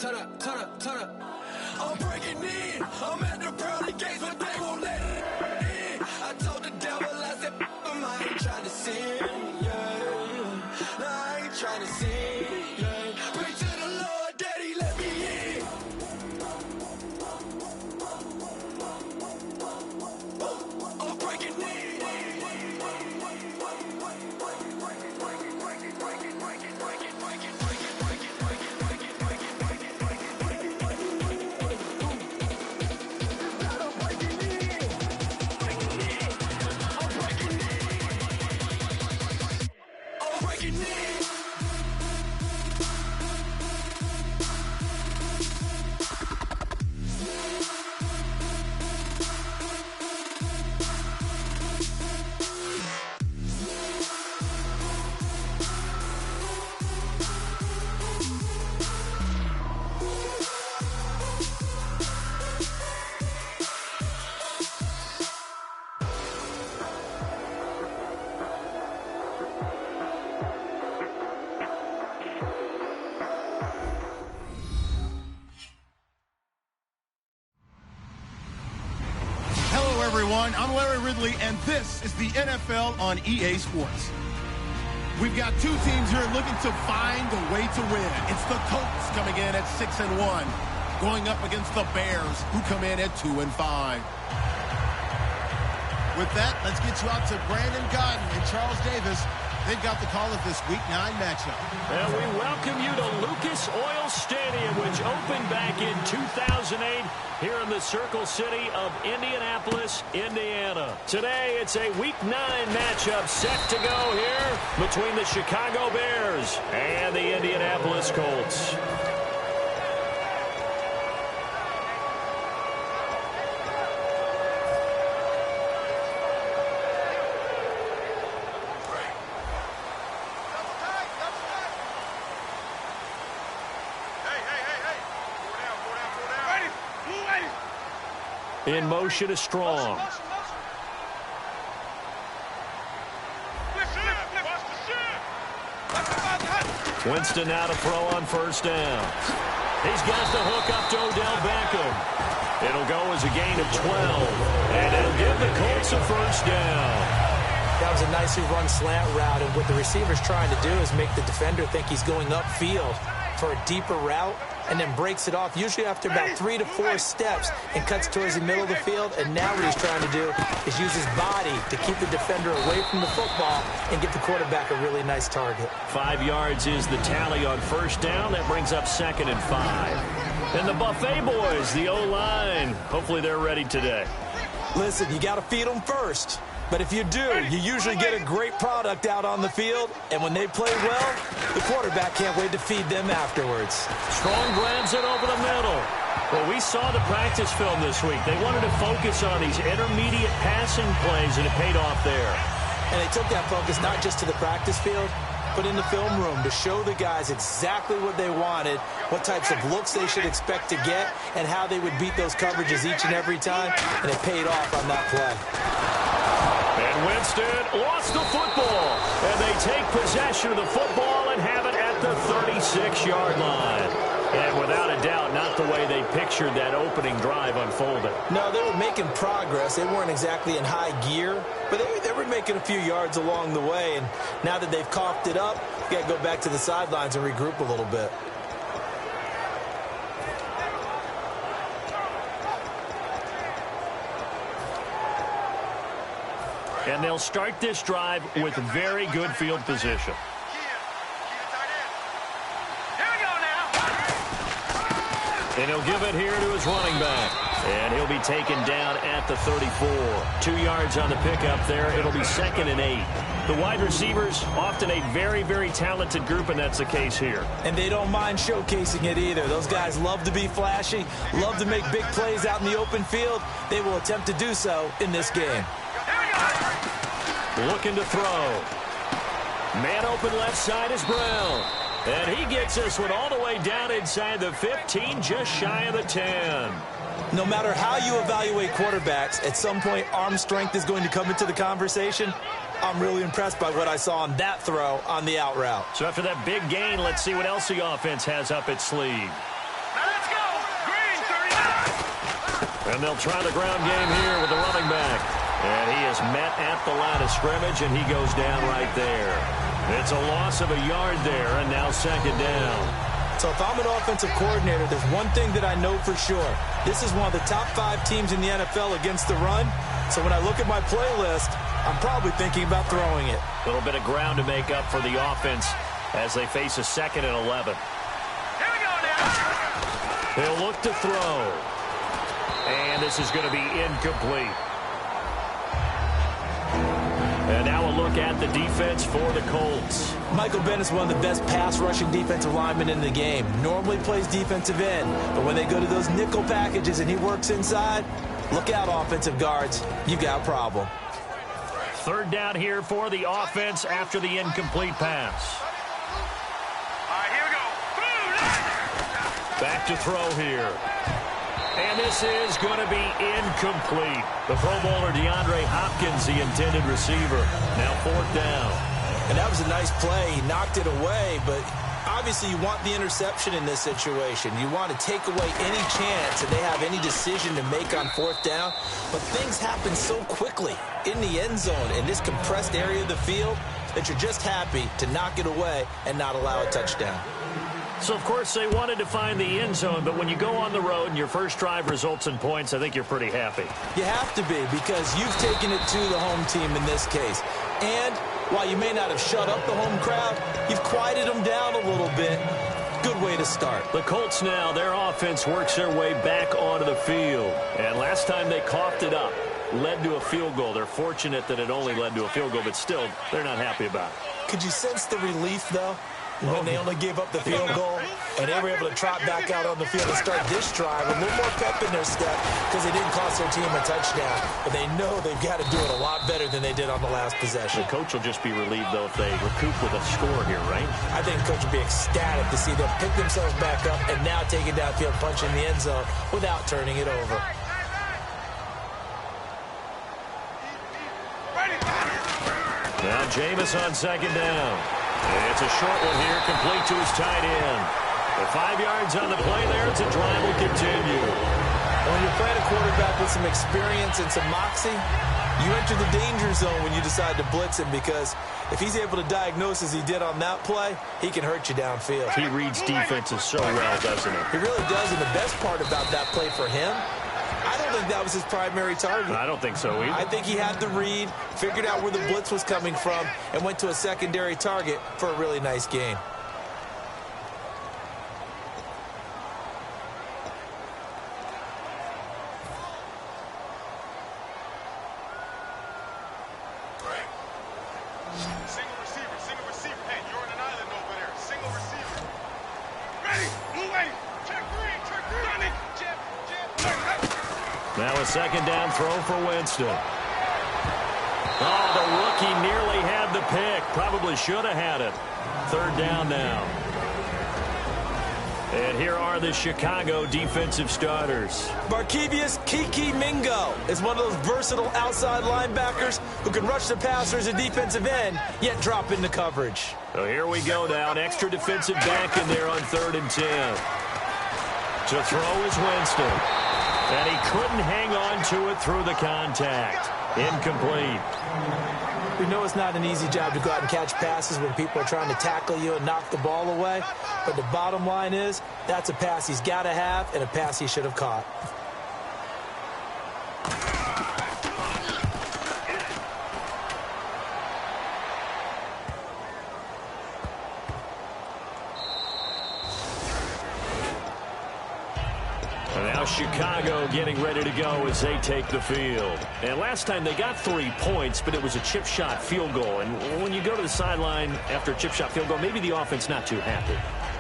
Turn up. I'm breaking in. I'm at the pearly gates, but they won't let it in. I told the devil, I said, I ain't trying to sin, yeah. No, I ain't trying to sin, yeah. Pray to the Lord, Daddy, let me in. I'm breaking in. Everyone, I'm Larry Ridley, and this is the NFL on EA Sports. We've got two teams here looking to find a way to win. It's the Colts coming in at 6-1, going up against the Bears, who come in at 2-5. With that, let's get you out to Brandon Godden and Charles Davis. They've got the call of this Week 9 matchup. And we welcome you to Lucas Oil Stadium, which opened back in 2008 here in the Circle City of Indianapolis, Indiana. Today, it's a Week 9 matchup set to go here between the Chicago Bears and the Indianapolis Colts. In motion is Strong. Winston now to throw on first down. He's got the hook up to Odell Beckham. It'll go as a gain of 12. And it'll give the Colts a first down. That was a nicely run slant route, and what the receiver's trying to do is make the defender think he's going upfield for a deeper route, and then breaks it off, usually after about 3 to 4 steps, and cuts towards the middle of the field. And now what he's trying to do is use his body to keep the defender away from the football and get the quarterback a really nice target. 5 yards is the tally on first down. That brings up 2nd and 5. And the Buffet boys, the O-line, hopefully they're ready today. Listen, you got to feed them first. But if you do, you usually get a great product out on the field. And when they play well, the quarterback can't wait to feed them afterwards. Strong grabs it over the middle. Well, we saw the practice film this week. They wanted to focus on these intermediate passing plays, and it paid off there. And they took that focus not just to the practice field, but in the film room to show the guys exactly what they wanted, what types of looks they should expect to get, and how they would beat those coverages each and every time. And it paid off on that play. And Winston lost the football. And they take possession of the football and have it at the 36-yard line. And without a doubt, not the way they pictured that opening drive unfolded. No, they were making progress. They weren't exactly in high gear, but they were making a few yards along the way. And now that they've coughed it up, you got to go back to the sidelines and regroup a little bit. And they'll start this drive with very good field position. And he'll give it here to his running back. And he'll be taken down at the 34. 2 yards on the pickup there. It'll be 2nd and 8. The wide receivers, often a very, very talented group, and that's the case here. And they don't mind showcasing it either. Those guys love to be flashy, love to make big plays out in the open field. They will attempt to do so in this game. Looking to throw. Man open left side is Brown. And he gets this one all the way down inside the 15, just shy of the 10. No matter how you evaluate quarterbacks, at some point arm strength is going to come into the conversation. I'm really impressed by what I saw on that throw on the out route. So after that big gain, let's see what else the offense has up its sleeve. Now let's go. Green, 39. And they'll try the ground game here with the running back. And he is met at the line of scrimmage, and he goes down right there. It's a loss of a yard there, and now 2nd down. So if I'm an offensive coordinator, there's one thing that I know for sure. This is one of the top 5 teams in the NFL against the run. So when I look at my playlist, I'm probably thinking about throwing it. A little bit of ground to make up for the offense as they face a 2nd and 11. Here we go now. They'll look to throw. And this is going to be incomplete. And now a look at the defense for the Colts. Michael Bennett's one of the best pass-rushing defensive linemen in the game. Normally plays defensive end, but when they go to those nickel packages and he works inside, look out, offensive guards. You got a problem. 3rd down here for the offense after the incomplete pass. All right, here we go. Back to throw here. And this is going to be incomplete. The Pro Bowler DeAndre Hopkins, the intended receiver. Now 4th down. And that was a nice play. He knocked it away, but obviously you want the interception in this situation. You want to take away any chance that they have any decision to make on 4th down. But things happen so quickly in the end zone in this compressed area of the field that you're just happy to knock it away and not allow a touchdown. So, of course, they wanted to find the end zone, but when you go on the road and your first drive results in points, I think you're pretty happy. You have to be, because you've taken it to the home team in this case. And while you may not have shut up the home crowd, you've quieted them down a little bit. Good way to start. The Colts now, their offense works their way back onto the field. And last time they coughed it up, led to a field goal. They're fortunate that it only led to a field goal, but still, they're not happy about it. Could you sense the relief, though? When they only gave up the field goal and they were able to trot back out on the field and start this drive with a little more pep in their step because they didn't cost their team a touchdown. But they know they've got to do it a lot better than they did on the last possession. The coach will just be relieved, though, if they recoup with a score here, right? I think the coach will be ecstatic to see them pick themselves back up and now take it downfield, punch in the end zone without turning it over. Now Jameis on 2nd down. It's a short one here, complete to his tight end. The 5 yards on the play there, it's a drive will continue. And when you're playing a quarterback with some experience and some moxie, you enter the danger zone when you decide to blitz him, because if he's able to diagnose as he did on that play, he can hurt you downfield. He reads defenses so well, doesn't he? He really does, and the best part about that play for him, I don't think that was his primary target. I don't think so either. I think he had the read, figured out where the blitz was coming from, and went to a secondary target for a really nice gain. Single receiver. Hey, you're on an island over there. Single receiver. Ready, move ready. Check three. Running. Now a second down throw for Winston. Oh, the rookie nearly had the pick. Probably should have had it. Third down now. And here are the Chicago defensive starters. Barkevius Kiki Mingo is one of those versatile outside linebackers who can rush the passer as a defensive end, yet drop into coverage. So here we go now. An extra defensive back in there on 3rd and 10. To throw is Winston. And he couldn't hang on to it through the contact. Incomplete. We know it's not an easy job to go out and catch passes when people are trying to tackle you and knock the ball away. But the bottom line is, that's a pass he's got to have and a pass he should have caught. And now Chicago getting ready to go as they take the field. And last time they got 3 points, but it was a chip shot field goal. And when you go to the sideline after a chip shot field goal, maybe the offense not too happy.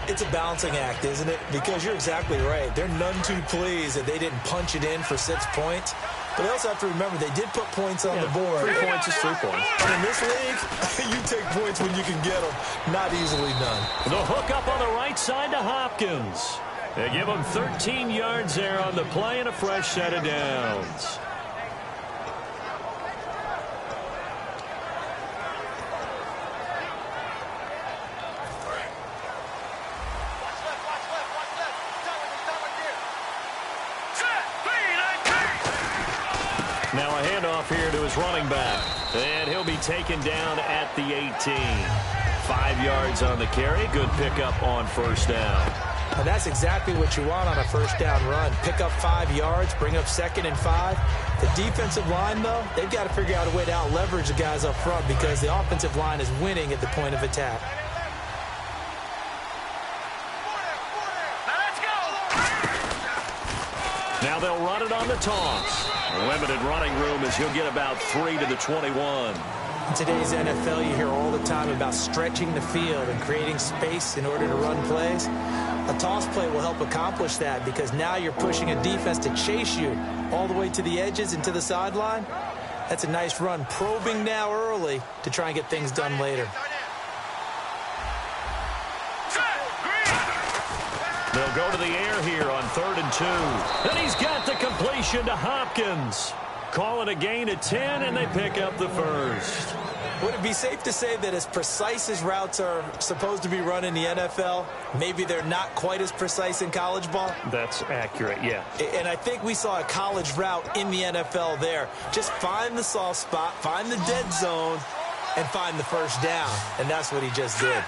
It's a balancing act, isn't it? Because you're exactly right. They're none too pleased that they didn't punch it in for 6 points. But they also have to remember they did put points on the board. 3 points is 3 points. And in this league, you take points when you can get them. Not easily done. The hook up on the right side to Hopkins. They give him 13 yards there on the play and a fresh set of downs. Now a handoff here to his running back. And he'll be taken down at the 18. 5 yards on the carry. Good pickup on first down. And that's exactly what you want on a first down run. Pick up 5 yards, bring up 2nd and 5. The defensive line, though, they've got to figure out a way to out-leverage the guys up front because the offensive line is winning at the point of attack. Now they'll run it on the toss. Limited running room as he'll get about 3 to the 21. In today's NFL, you hear all the time about stretching the field and creating space in order to run plays. A toss play will help accomplish that because now you're pushing a defense to chase you all the way to the edges and to the sideline. That's a nice run, probing now early to try and get things done later. They'll go to the air here on 3rd and 2. And he's got the completion to Hopkins. Call it a gain of 10, and they pick up the first. Would it be safe to say that as precise as routes are supposed to be run in the NFL, maybe they're not quite as precise in college ball? That's accurate, yeah. And I think we saw a college route in the NFL there. Just find the soft spot, find the dead zone, and find the first down. And that's what he just did.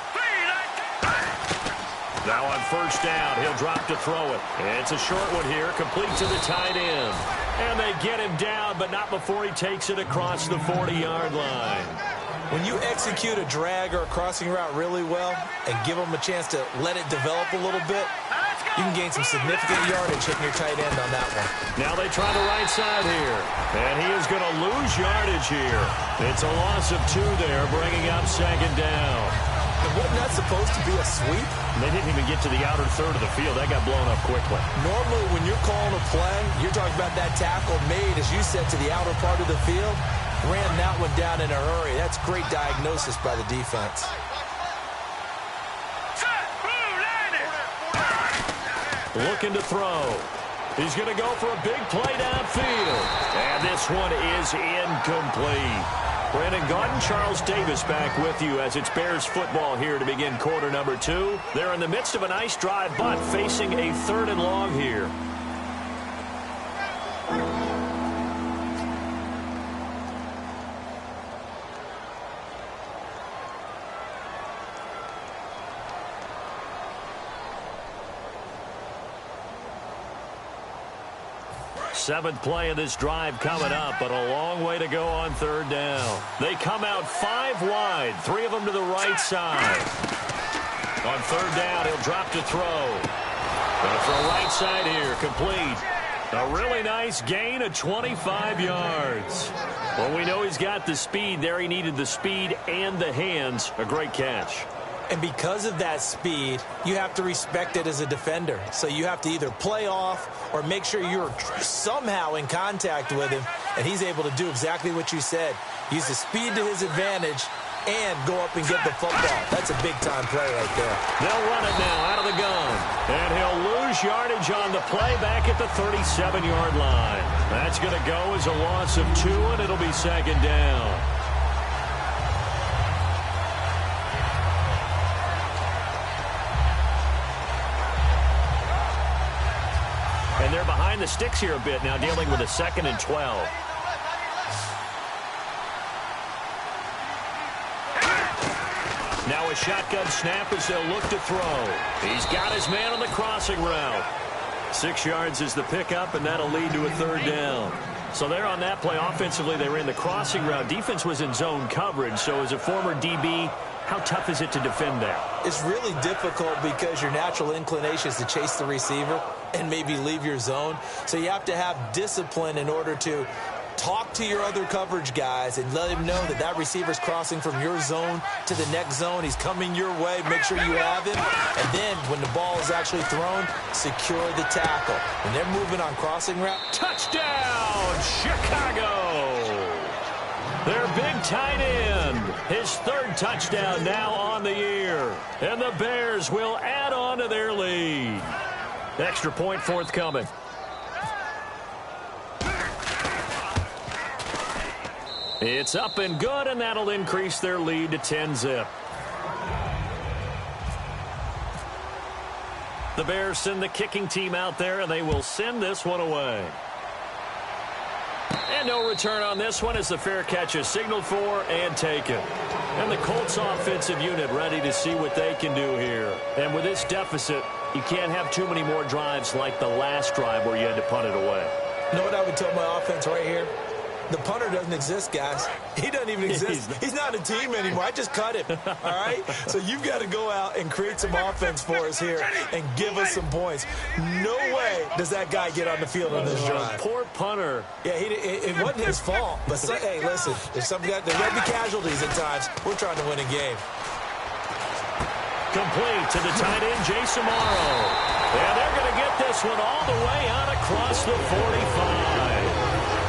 Now on first down, he'll drop to throw it. It's a short one here, complete to the tight end. And they get him down, but not before he takes it across the 40-yard line. When you execute a drag or a crossing route really well and give them a chance to let it develop a little bit, you can gain some significant yardage hitting your tight end on that one. Now they try the right side here. And he is going to lose yardage here. It's a loss of 2 there, bringing up 2nd down. And wasn't that supposed to be a sweep? They didn't even get to the outer third of the field. That got blown up quickly. Normally, when you're calling a play, you're talking about that tackle made, as you said, to the outer part of the field. Ran that one down in a hurry. That's great diagnosis by the defense. Looking to throw. He's going to go for a big play downfield. And this one is incomplete. Brandon Gaudin, Charles Davis back with you as it's Bears football here to begin quarter number 2. They're in the midst of a nice drive, but facing a 3rd and long here. 7th play of this drive coming up, but a long way to go on 3rd down. They come out 5 wide, 3 of them to the right side. On 3rd down, he'll drop to throw. Going to throw right side here, complete. A really nice gain of 25 yards. Well, we know he's got the speed there. He needed the speed and the hands. A great catch. And because of that speed, you have to respect it as a defender. So you have to either play off or make sure you're somehow in contact with him. And he's able to do exactly what you said. Use the speed to his advantage and go up and get the football. That's a big-time play right there. They'll run it now out of the gun. And he'll lose yardage on the play back at the 37-yard line. That's going to go as a loss of 2, and it'll be 2nd down. And they're behind the sticks here a bit now, dealing with a 2nd and 12. Now a shotgun snap as they'll look to throw. He's got his man on the crossing route. 6 yards is the pickup, and that'll lead to a 3rd down. So there on that play, offensively, they ran the crossing route. Defense was in zone coverage, so as a former DB, how tough is it to defend that? It's really difficult because your natural inclination is to chase the receiver and maybe leave your zone. So you have to have discipline in order to talk to your other coverage guys and let him know that that receiver's crossing from your zone to the next zone. He's coming your way. Make sure you have him. And then when the ball is actually thrown, secure the tackle. When they're moving on crossing route. Touchdown, Chicago! Their big tight end. His 3rd touchdown now on the year. And the Bears will add on to their lead. Extra point forthcoming. It's up and good, and that'll increase their lead to 10-zip. The Bears send the kicking team out there, and they will send this one away. And no return on this one as the fair catch is signaled for and taken. And the Colts offensive unit ready to see what they can do here. And with this deficit, you can't have too many more drives like the last drive where you had to punt it away. You know what I would tell my offense right here? The punter doesn't exist, guys. He doesn't even exist. He's not a team anymore. I just cut him, all right? So you've got to go out and create some offense for us here and give us some points. No way does that guy get on the field on this drive. Poor punter. Yeah, it wasn't his fault. But, hey, listen, there's going to be casualties at times. We're trying to win a game. Complete to the tight end, Jason Morrow. And they're going to get this one all the way out across the 45.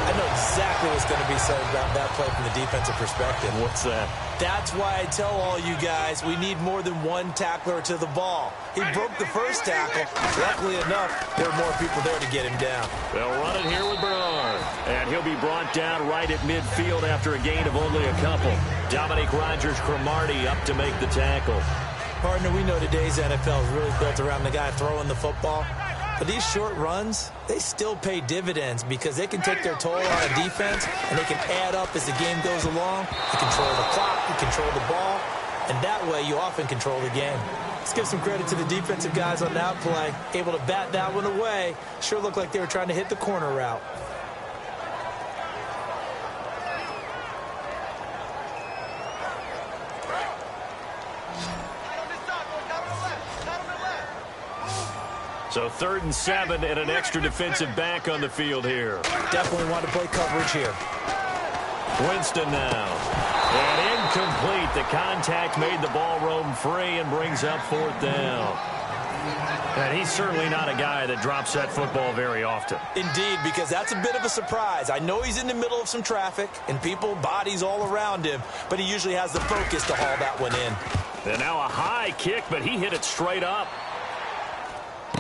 I know exactly what's going to be said about that play from the defensive perspective. What's that? That's why I tell all you guys we need more than one tackler to the ball. He broke the first tackle. Luckily enough, there were more people there to get him down. They'll run it here with Bernard. And he'll be brought down right at midfield after a gain of only a couple. Dominique Rodgers-Cromartie up to make the tackle. Partner, we know today's NFL is really built around the guy throwing the football. But these short runs, they still pay dividends because they can take their toll on a defense and they can add up as the game goes along. You control the clock, you control the ball, and that way you often control the game. Let's give some credit to the defensive guys on that play. Able to bat that one away. Sure looked like they were trying to hit the corner route. So 3rd and 7 and an extra defensive back on the field here. Definitely want to play coverage here. Winston now. And incomplete. The contact made the ball roam free and brings up 4th down. And he's certainly not a guy that drops that football very often. Indeed, because that's a bit of a surprise. I know he's in the middle of some traffic and people, bodies all around him, but he usually has the focus to haul that one in. And now a high kick, but he hit it straight up.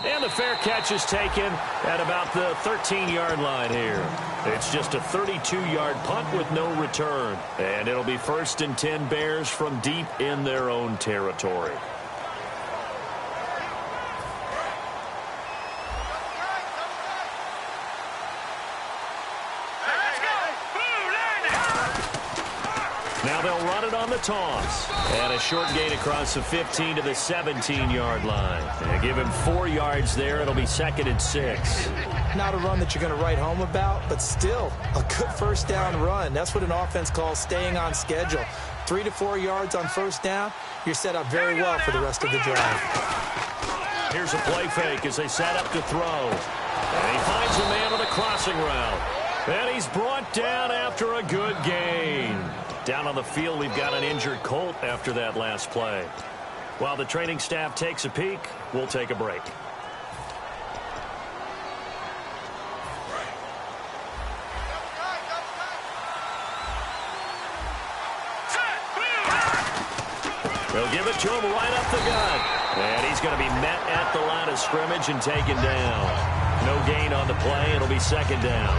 And the fair catch is taken at about the 13-yard line here. It's just a 32-yard punt with no return. And it'll be 1st and 10 Bears from deep in their own territory. Now they'll run it on the toss. And a short gain across the 15 to the 17-yard line. And give him 4 yards there. It'll be 2nd and 6. Not a run that you're going to write home about, but still a good first down run. That's what an offense calls staying on schedule. 3 to 4 yards on first down, you're set up very well for the rest of the drive. Here's a play fake as they set up to throw. And he finds a man on the crossing route. And he's brought down after a good gain. Down on the field, we've got an injured Colt after that last play. While the training staff takes a peek, we'll take a break. They'll give it to him right up the gut. And he's going to be met at the line of scrimmage and taken down. No gain on the play. It'll be 2nd down.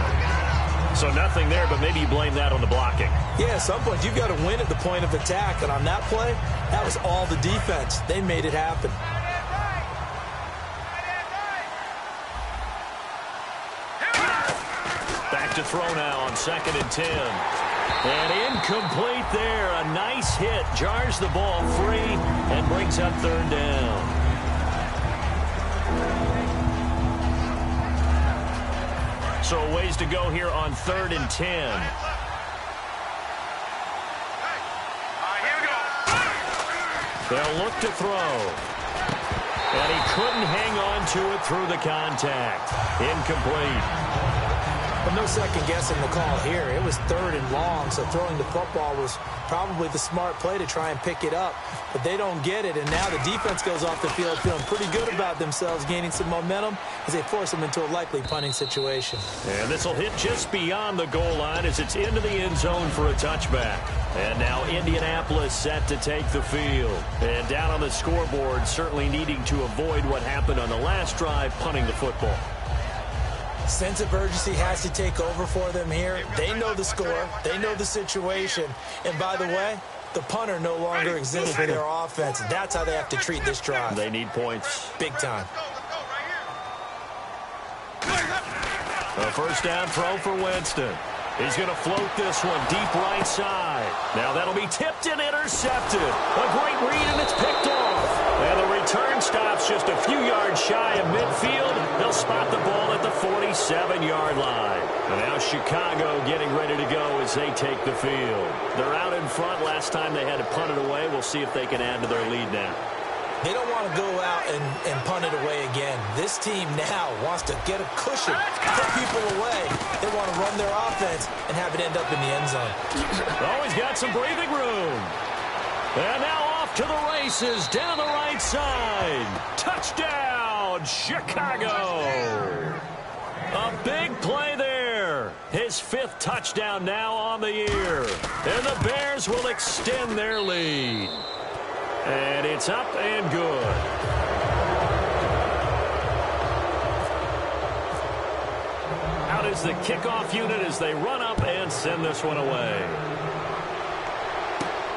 So nothing there, but maybe you blame that on the blocking. Yeah, at some point you've got to win at the point of attack. And on that play, that was all the defense. They made it happen. Back to throw now on 2nd and 10. And incomplete there. A nice hit. Jars the ball free and brings up 3rd down. So a ways to go here on 3rd and 10. Here we go. They'll look to throw. And he couldn't hang on to it through the contact. Incomplete. But no second guessing the call here. It was 3rd and long, so throwing the football was probably the smart play to try and pick it up. But they don't get it, and now the defense goes off the field feeling pretty good about themselves, gaining some momentum as they force them into a likely punting situation. And this will hit just beyond the goal line as it's into the end zone for a touchback. And now Indianapolis set to take the field. And down on the scoreboard, certainly needing to avoid what happened on the last drive, punting the football. Sense of urgency has to take over for them here. They know the score. They know the situation. And by the way, the punter no longer exists for their offense. That's how they have to treat this drive. They need points. Big time. A first down throw for Winston. He's going to float this one deep right side. Now that'll be tipped and intercepted. A great read, and it's picked off. And the return stops just a few yards shy of midfield. They'll spot the ball at the 47-yard line. And now Chicago getting ready to go as they take the field. They're out in front. Last time they had to punt it away. We'll see if they can add to their lead now. They don't want to go out and punt it away again. This team now wants to get a cushion, put people away. They want to run their offense and have it end up in the end zone. Oh, he's got some breathing room. And now off to the races down the right side. Touchdown, Chicago. A big play there. His 5th touchdown now on the year. And the Bears will extend their lead. And it's up and good. Out is the kickoff unit as they run up and send this one away.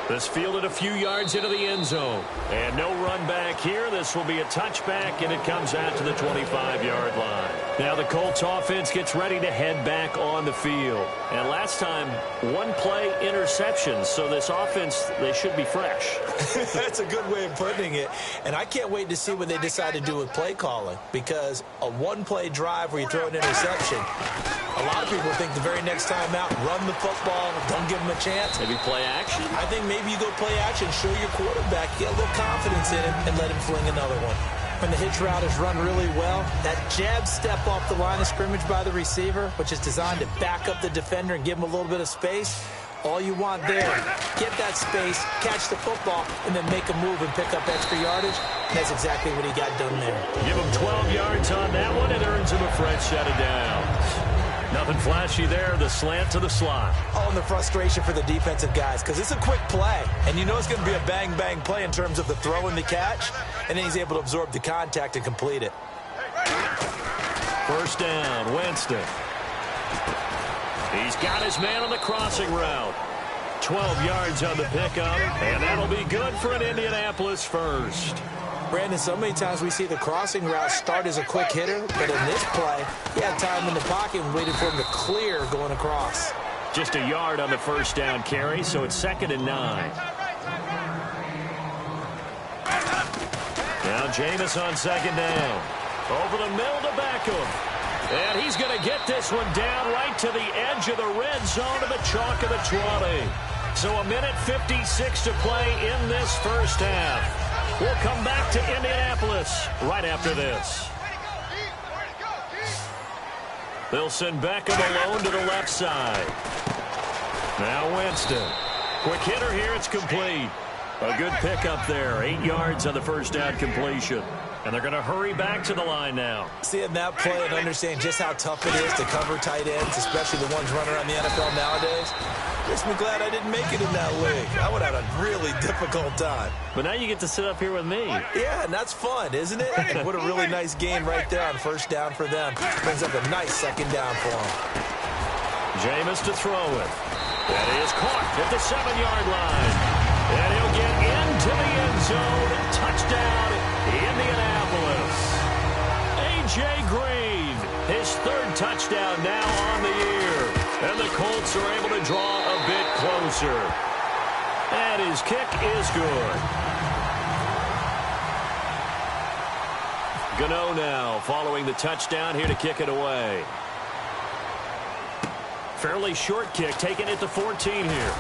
This fielded a few yards into the end zone. And no run back here. This will be a touchback, and it comes out to the 25-yard line. Now the Colts offense gets ready to head back on the field. And last time, 1 play interception. So this offense, they should be fresh. That's a good way of putting it. And I can't wait to see what they decide to do with play calling. Because a 1-play drive where you throw an interception, a lot of people think the very next time out, run the football, don't give them a chance. Maybe play action? I think maybe you go play action, show your quarterback, get a little confidence in him, and let him fling another one. When the hitch route is run really well, that jab step off the line of scrimmage by the receiver, which is designed to back up the defender and give him a little bit of space, all you want there, get that space, catch the football, and then make a move and pick up extra yardage. That's exactly what he got done there. Give him 12 yards on that one. It earns him a fresh set of downs. Nothing flashy there. The slant to the slot. Oh, and the frustration for the defensive guys, because it's a quick play. And you know it's going to be a bang-bang play in terms of the throw and the catch. And then he's able to absorb the contact and complete it. First down, Winston. He's got his man on the crossing route. 12 yards on the pickup, and that'll be good for an Indianapolis first. Brandon, so many times we see the crossing route start as a quick hitter, but in this play, he had time in the pocket and waited for him to clear going across. Just a yard on the first down carry, so it's 2nd and 9. Now Jameis on 2nd down. Over the middle to Beckham. And he's going to get this one down right to the edge of the red zone to the chalk of the 20. So a minute 56 to play in this first half. We'll come back to Indianapolis right after this. They'll send Beckham alone to the left side. Now Winston. Quick hitter here. It's complete. A good pickup there. 8 yards on the first down completion. And they're going to hurry back to the line now. Seeing that play and understand just how tough it is to cover tight ends, especially the ones running around the NFL nowadays, makes me glad I didn't make it in that league. I would have had a really difficult time. But now you get to sit up here with me. Yeah, and that's fun, isn't it? And what a really nice gain right there on first down for them. Brings up a nice 2nd down for them. Jameis to throw it. That is caught at the 7-yard line. And he'll get into the end zone. Touchdown, Indianapolis. A.J. Green, his 3rd touchdown now on the year. And the Colts are able to draw a bit closer. And his kick is good. Gano now following the touchdown here to kick it away. Fairly short kick, taking it to 14 here.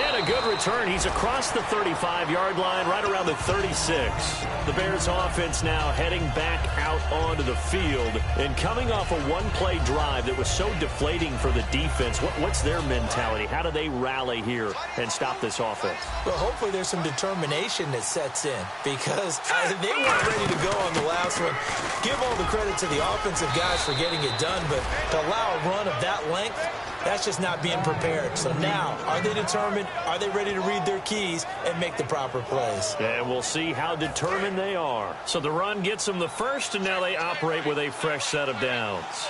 And a good return. He's across the 35-yard line, right around the 36. The Bears offense now heading back out onto the field and coming off a one-play drive that was so deflating for the defense. What's their mentality? How do they rally here and stop this offense? Well, hopefully there's some determination that sets in because they weren't ready to go on the last one. Give all the credit to the offensive guys for getting it done, but to allow a run of that length, that's just not being prepared. So now, are they determined? Are they ready to read their keys and make the proper plays? And we'll see how determined they are. So the run gets them the first, and now they operate with a fresh set of downs.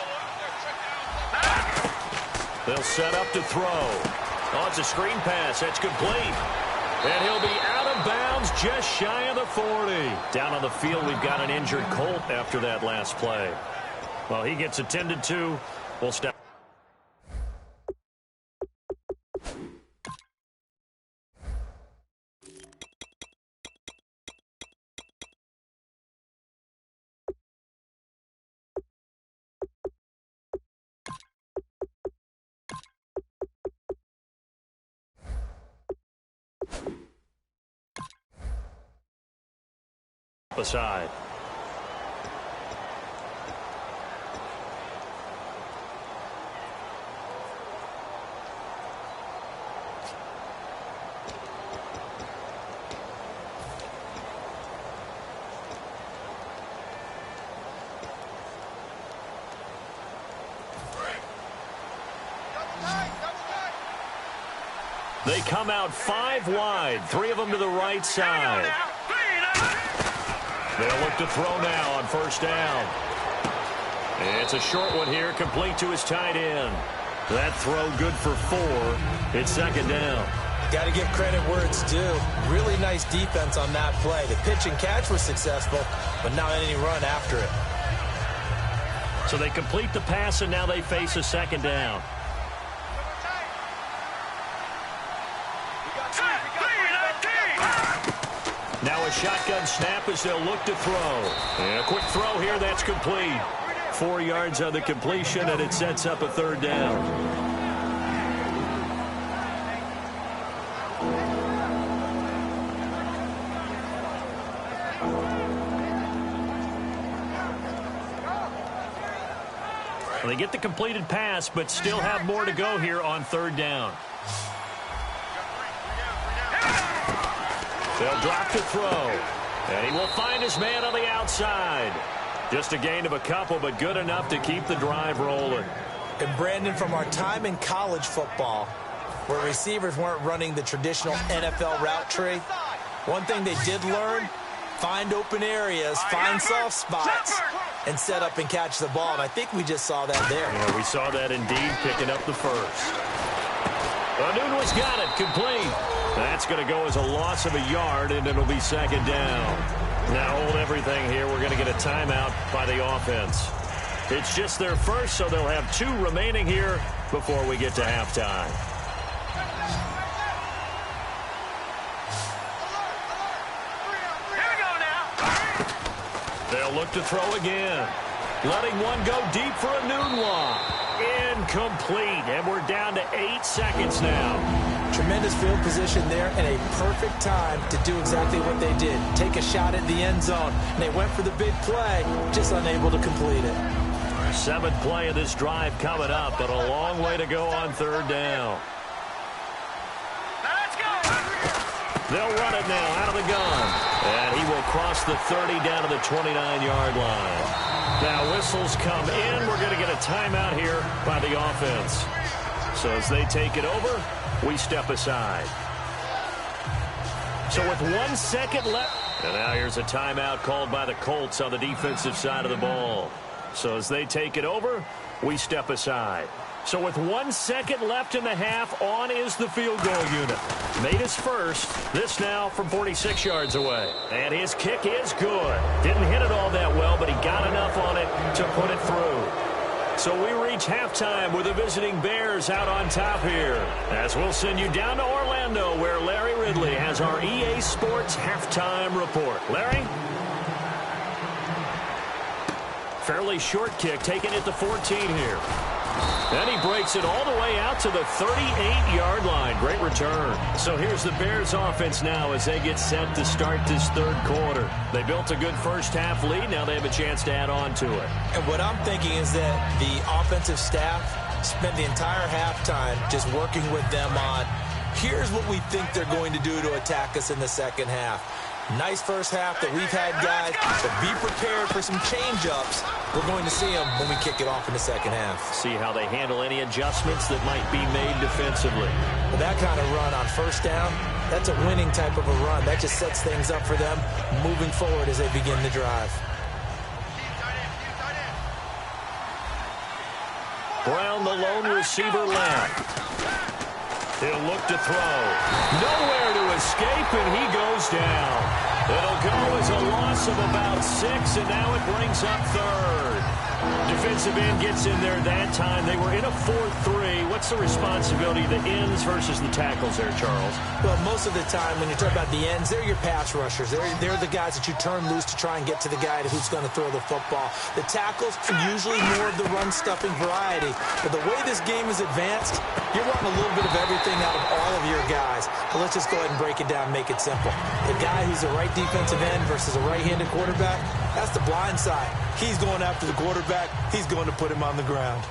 They'll set up to throw. Oh, it's a screen pass. That's complete. And he'll be out of bounds just shy of the 40. Down on the field, we've got an injured Colt after that last play. Well, he gets attended to. We'll step. Aside. They come out 5 wide, 3 of them to the right side. They'll look to throw now on first down. It's a short one here, complete to his tight end. That throw good for 4. It's 2nd down. Got to give credit where it's due. Really nice defense on that play. The pitch and catch was successful, but not any run after it. So they complete the pass, and now they face a 2nd down. Now a shotgun snap as they'll look to throw. And a quick throw here, that's complete. 4 yards on the completion, and it sets up a 3rd down. Well, they get the completed pass, but still have more to go here on 3rd down. They'll drop to throw. And he will find his man on the outside. Just a gain of a couple, but good enough to keep the drive rolling. And Brandon, from our time in college football, where receivers weren't running the traditional NFL route tree, one thing they did learn, find open areas, find soft spots, and set up and catch the ball. And I think we just saw that there. Yeah, we saw that indeed, picking up the first. Anunwa's got it, complete. That's going to go as a loss of a yard, and it'll be 2nd down. Now hold everything here. We're going to get a timeout by the offense. It's just their first, so they'll have 2 remaining here before we get to halftime. They'll look to throw again. Letting one go deep for a Nunwa. Incomplete, and we're down to 8 seconds now. Tremendous field position there and a perfect time to do exactly what they did. Take a shot at the end zone. And they went for the big play, just unable to complete it. 7th play of this drive coming up, but a long way to go on 3rd down. They'll run it now out of the gun. And he will cross the 30 down to the 29-yard line. Now whistles come in. We're going to get a timeout here by the offense. So as they take it over, we step aside. So with 1 second left. And now here's a timeout called by the Colts on the defensive side of the ball. So as they take it over, we step aside. So with 1 second left in the half, on is the field goal unit. Made his first. This now from 46 yards away. And his kick is good. Didn't hit it all that well, but he got enough on it to put it through. So we reach halftime with the visiting Bears out on top here. As we'll send you down to Orlando, where Larry Ridley has our EA Sports halftime report. Larry? Fairly short kick, taken at the 14 here. Then he breaks it all the way out to the 38-yard line. Great return. So here's the Bears offense now as they get set to start this 3rd quarter. They built a good first half lead. Now they have a chance to add on to it. And what I'm thinking is that the offensive staff spent the entire halftime just working with them on, here's what we think they're going to do to attack us in the second half. Nice first half that we've had, guys, but be prepared for some change-ups. We're going to see them when we kick it off in the second half. See how they handle any adjustments that might be made defensively. Well, that kind of run on first down, that's a winning type of a run. That just sets things up for them moving forward as they begin the drive. Brown, the lone receiver left. He'll look to throw. Nowhere to escape, and he goes down. It'll go as a loss of about 6, and now it brings up 3rd. Defensive end gets in there that time. They were in a 4-3. What's the responsibility of the ends versus the tackles there, Charles? Well, most of the time when you talk about the ends, they're your pass rushers. They're the guys that you turn loose to try and get to the guy who's going to throw the football. The tackles are usually more of the run-stuffing variety. But the way this game is advanced, you're wanting a little bit of everything out of all of your guys. But let's just go ahead and break it down and make it simple. The guy who's a right defensive end versus a right-handed quarterback, that's the blind side. He's going after the quarterback. He's going to put him on the ground.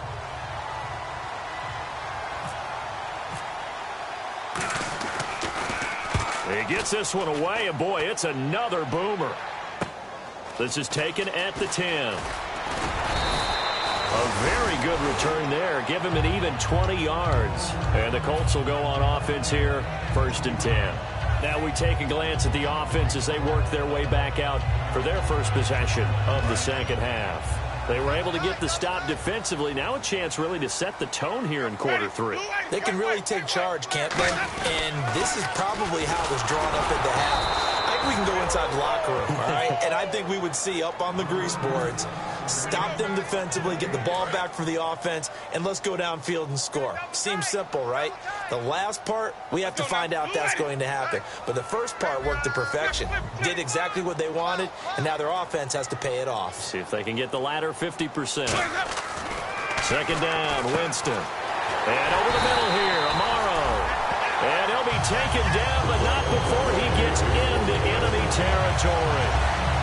He gets this one away, and boy, it's another boomer. This is taken at the 10. A very good return there. Give him an even 20 yards. And the Colts will go on offense here, 1st and 10. Now we take a glance at the offense as they work their way back out for their first possession of the second half. They were able to get the stop defensively. Now a chance really to set the tone here in quarter 3. They can really take charge, can't they? And this is probably how it was drawn up at the half. I think we can go inside the locker room, all right? And I think we would see up on the grease boards, stop them defensively, get the ball back for the offense, and let's go downfield and score. Seems simple, right? The last part, we have to find out if that's going to happen. But the first part worked to perfection. Did exactly what they wanted, and now their offense has to pay it off. See if they can get the latter 50%. 2nd down, Winston. And over the middle here, Amaro. And he'll be taken down, but not before he gets into enemy territory.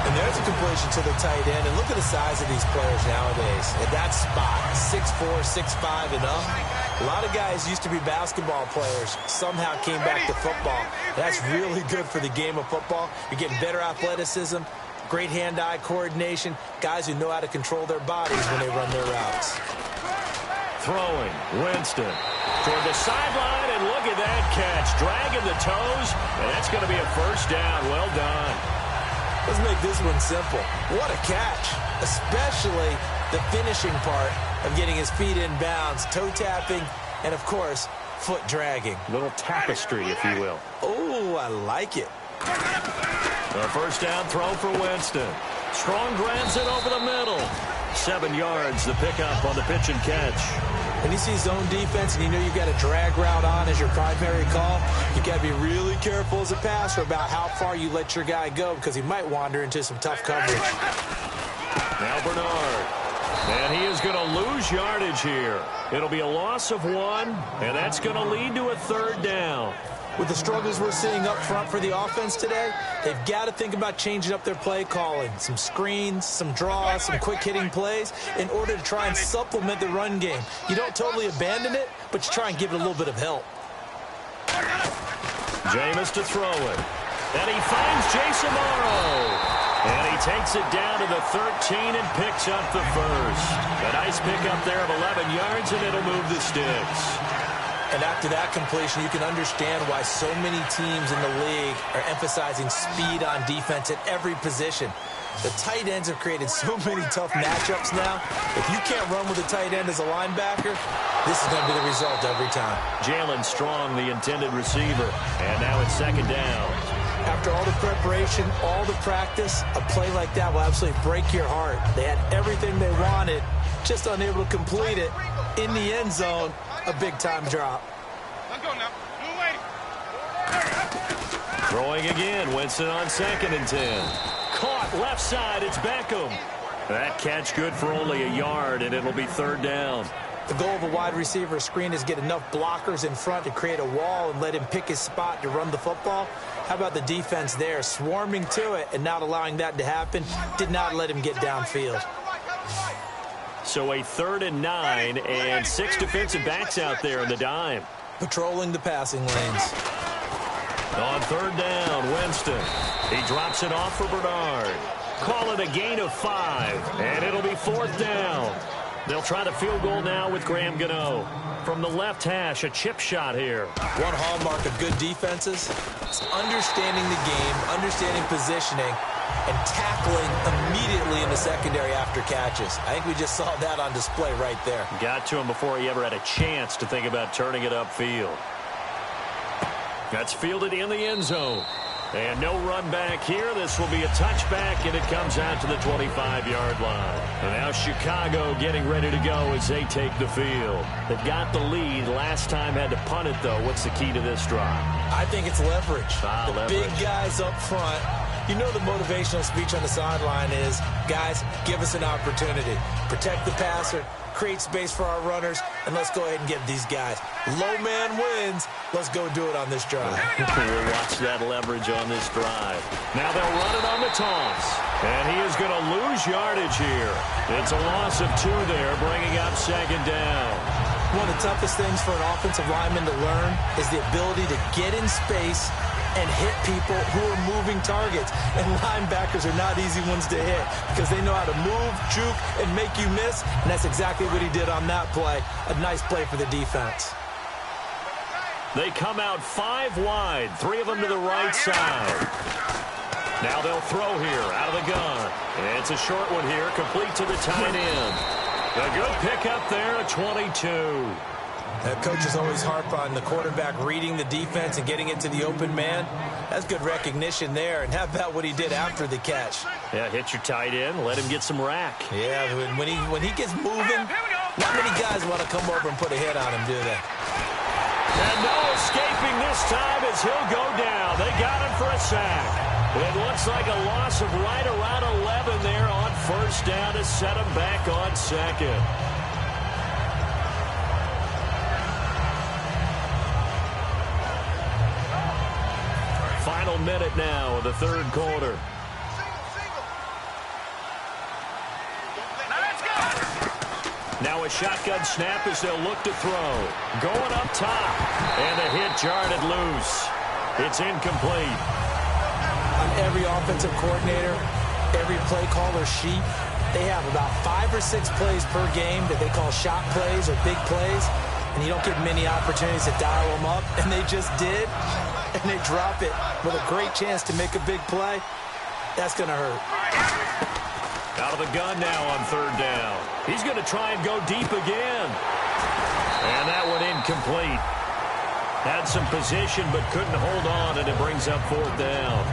And there's a completion to the tight end. And look at the size of these players nowadays. At that spot, 6'4", 6'5", and up. A lot of guys used to be basketball players, somehow came back to football. That's really good for the game of football. You're getting better athleticism, great hand-eye coordination, guys who know how to control their bodies when they run their routes. Throwing, Winston toward the sideline, and look at that catch. Dragging the toes, and that's going to be a 1st down. Well done. Let's make this one simple. What a catch, especially the finishing part of getting his feet in bounds, toe tapping, and, of course, foot dragging. Little tapestry, if you will. Oh, I like it. A 1st down throw for Winston. Strong grabs it over the middle. 7 yards, the pickup on the pitch and catch. When you see zone defense and you know you've got a drag route on as your primary call, you got to be really careful as a passer about how far you let your guy go because he might wander into some tough coverage. Now Bernard. And he is going to lose yardage here. It'll be a loss of 1, and that's going to lead to a 3rd down. With the struggles we're seeing up front for the offense today, they've got to think about changing up their play calling. Some screens, some draws, some quick-hitting plays in order to try and supplement the run game. You don't totally abandon it, but you try and give it a little bit of help. Jameis to throw it. And he finds Jason Morrow. And he takes it down to the 13 and picks up the first. A nice pickup there of 11 yards, and it'll move the sticks. And after that completion, you can understand why so many teams in the league are emphasizing speed on defense at every position. The tight ends have created so many tough matchups now. If you can't run with a tight end as a linebacker, this is going to be the result every time. Jalen Strong, the intended receiver. And now it's 2nd down. After all the preparation, all the practice, a play like that will absolutely break your heart. They had everything they wanted, just unable to complete it. In the end zone, a big-time drop. Let's go now. Move away. Throwing again. Winston on 2nd and 10. Caught left side. It's Beckham. That catch good for only a yard, and it'll be 3rd down. The goal of a wide receiver screen is get enough blockers in front to create a wall and let him pick his spot to run the football. How about the defense there, swarming to it and not allowing that to happen? Did not let him get downfield. So a 3rd and 9 and 6 defensive backs out there in the dime. Patrolling the passing lanes. On 3rd down, Winston. He drops it off for Bernard. Call it a gain of 5, and it'll be 4th down. They'll try the field goal now with Graham Gano. From the left hash, a chip shot here. One hallmark of good defenses is understanding the game, understanding positioning, and tackling immediately in the secondary after catches. I think we just saw that on display right there. Got to him before he ever had a chance to think about turning it upfield. That's fielded in the end zone. And no run back here. This will be a touchback, and it comes out to the 25-yard line. And now Chicago getting ready to go as they take the field. They've got the lead. Last time had to punt it, though. What's the key to this drive? I think it's leverage. Leverage. Big guys up front. You know the motivational speech on the sideline is, guys, give us an opportunity. Protect the passer, create space for our runners, and let's go ahead and get these guys. Low man wins. Let's go do it on this drive. We'll watch that leverage on this drive. Now they'll run it on the toss. And he is going to lose yardage here. It's a loss of 2 there, bringing up 2nd down. One of the toughest things for an offensive lineman to learn is the ability to get in space and hit people who are moving targets. And linebackers are not easy ones to hit because they know how to move, juke, and make you miss. And that's exactly what he did on that play. A nice play for the defense. They come out 5 wide, 3 of them to the right side. Now they'll throw here out of the gun. And it's a short one here, complete to the tight end. A good pickup there at 22. Coaches always harp on the quarterback reading the defense and getting it to the open man. That's good recognition there. And how about what he did after the catch? Yeah, hit your tight end, let him get some rack. Yeah, when he gets moving, not many guys want to come over and put a hit on him, do they? And no escaping this time as he'll go down. They got him for a sack. It looks like a loss of right around 11 there on 1st down to set him back on 2nd. Final minute now of the 3rd quarter. Now a shotgun snap as they'll look to throw. Going up top. And the hit jarred loose. It's incomplete. On every offensive coordinator, every play caller sheet, they have about 5 or 6 plays per game that they call shot plays or big plays. And you don't get many opportunities to dial them up. And they just did. And they drop it with a great chance to make a big play. That's going to hurt. Out of the gun now on 3rd down. He's going to try and go deep again. And that one incomplete. Had some position but couldn't hold on, and it brings up 4th down.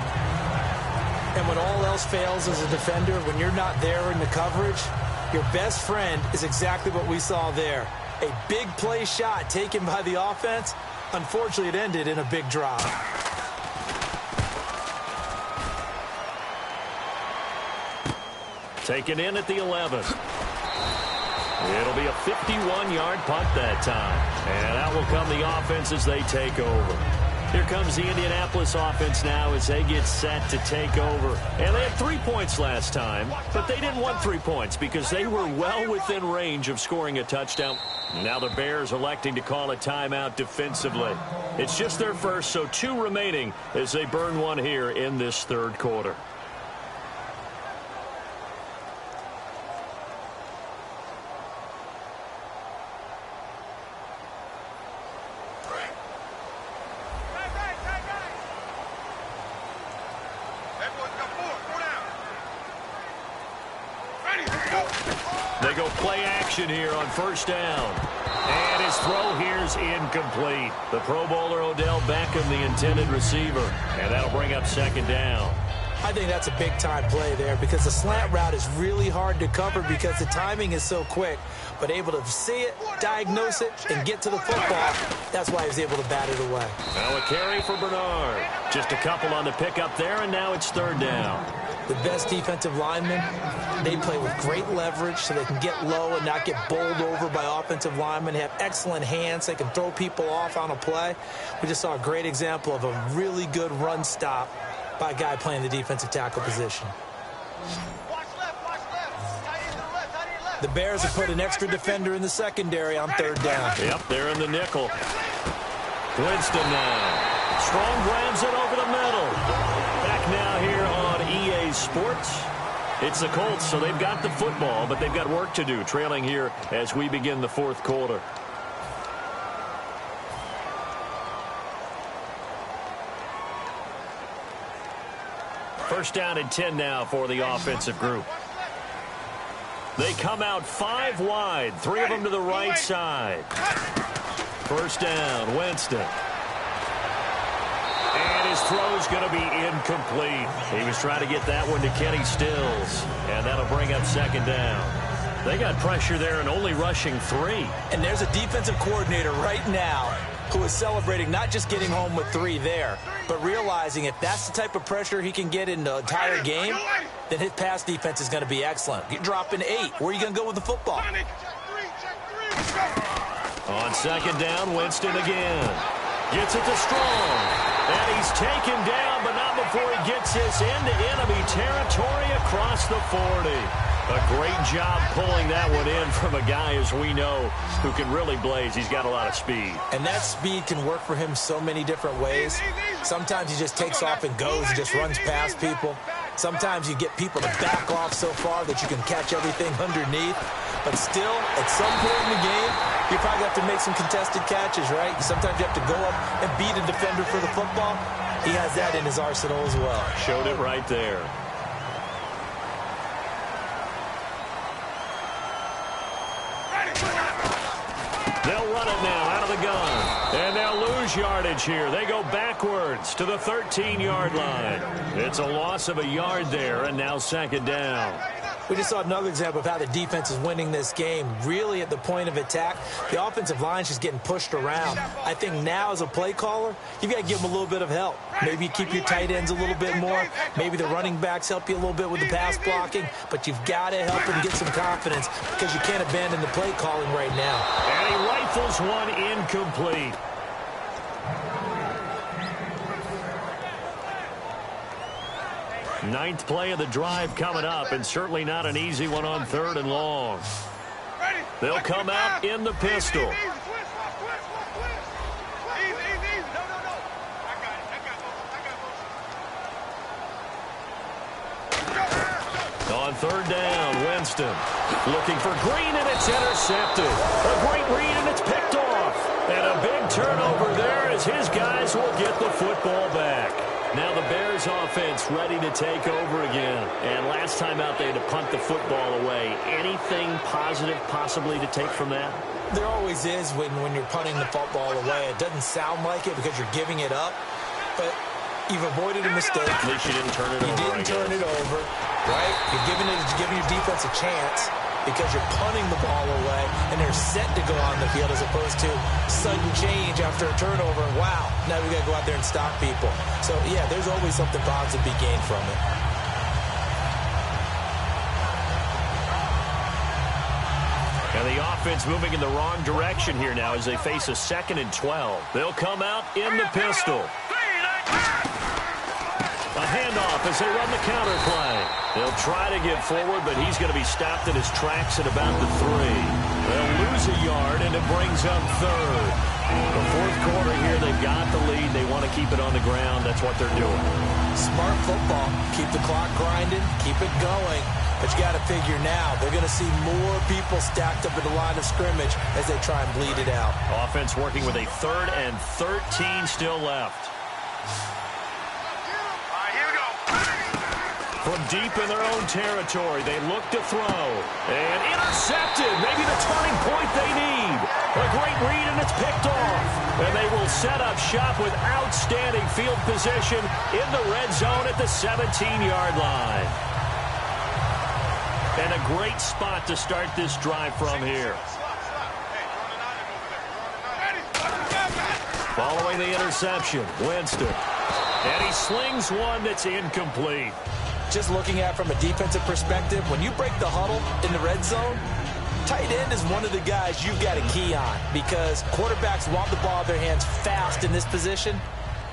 And when all else fails as a defender, when you're not there in the coverage, your best friend is exactly what we saw there. A big play shot taken by the offense. Unfortunately, it ended in a big drop. Taken in at the 11. It'll be a 51-yard punt that time. And out will come the offense as they take over. Here comes the Indianapolis offense now as they get set to take over. And they had 3 points last time, but they didn't want 3 points because they were well within range of scoring a touchdown. Now the Bears electing to call a timeout defensively. It's just their first, so 2 remaining as they burn one here in this third quarter. They go play action here on first down. And his throw here's incomplete. The Pro Bowler Odell Beckham, the intended receiver. And that'll bring up second down. I think that's a big-time play there because the slant route is really hard to cover because the timing is so quick. But able to see it, diagnose it, and get to the football, that's why he was able to bat it away. Now a carry for Bernard. Just a couple on the pickup there, and now it's third down. The best defensive linemen, they play with great leverage so they can get low and not get bowled over by offensive linemen. They have excellent hands. They can throw people off on a play. We just saw a great example of a really good run stop by a guy playing the defensive tackle position. The Bears have put an extra defender in the secondary on third down. Yep, they're in the nickel. Winston now. Strong grabs it over the middle. Back now here on EA Sports. It's the Colts, so they've got the football, but they've got work to do, trailing here as we begin the fourth quarter. First down and 10 now for the offensive group. They come out 5 wide, 3 of them to the right side. First down, Winston. And his throw's going to be incomplete. He was trying to get that one to Kenny Stills, and that'll bring up second down. They got pressure there and only rushing 3. And there's a defensive coordinator right now who is celebrating not just getting home with 3 there, but realizing if that's the type of pressure he can get in the entire game, then his pass defense is going to be excellent. You're dropping 8. Where are you going to go with the football? On second down, Winston again. Gets it to Strong. And he's taken down, but not before he gets this into enemy territory across the 40. A great job pulling that one in from a guy, as we know, who can really blaze. He's got a lot of speed. And that speed can work for him so many different ways. Sometimes he just takes off and goes and just runs past people. Sometimes you get people to back off so far that you can catch everything underneath. But still, at some point in the game, you probably have to make some contested catches, right? Sometimes you have to go up and beat a defender for the football. He has that in his arsenal as well. Showed it right there. They'll run it now out of the gun. And they'll lose yardage here. They go backwards to the 13-yard line. It's a loss of a yard there, and now second down. We just saw another example of how the defense is winning this game. Really at the point of attack, the offensive line's just getting pushed around. I think now as a play caller, you've got to give them a little bit of help. Maybe you keep your tight ends a little bit more. Maybe the running backs help you a little bit with the pass blocking. But you've got to help them get some confidence because you can't abandon the play calling right now. And he rifles one incomplete. Ninth play of the drive coming up, and certainly not an easy one on third and long. They'll come out in the pistol. On third down, Winston looking for Green, and it's intercepted. A great read, and it's picked off. And a big turnover there as his guys will get the football back. Now the Bears offense ready to take over again. And last time out they had to punt the football away. Anything positive possibly to take from that? There always is when you're punting the football away. It doesn't sound like it because you're giving it up. But you've avoided a mistake. At least you didn't turn it over. You didn't turn it over, right? You're giving your defense a chance. because you're punting the ball away and they're set to go on the field as opposed to sudden change after a turnover. Wow, now we got to go out there and stop people. So, yeah, there's always something positive to be gained from it. And the offense moving in the wrong direction here now as they face a 2nd and 12. They'll come out in the pistol. A handoff as they run the counter play. They'll try to get forward, but he's going to be stopped in his tracks at about the 3. They'll lose a yard, and it brings up 3rd. The 4th quarter here, they've got the lead. They want to keep it on the ground. That's what they're doing. Smart football. Keep the clock grinding. Keep it going. But you got to figure now, they're going to see more people stacked up at the line of scrimmage as they try and bleed it out. Offense working with a 3rd and 13 still left. From deep in their own territory, they look to throw. And intercepted. Maybe the turning point they need. A great read, and it's picked off. And they will set up shop with outstanding field position in the red zone at the 17-yard line. And a great spot to start this drive from here. Following the interception, Winston. And he slings one that's incomplete. Just looking at it from a defensive perspective, when you break the huddle in the red zone, tight end is one of the guys you've got to key on because quarterbacks want the ball in their hands fast in this position,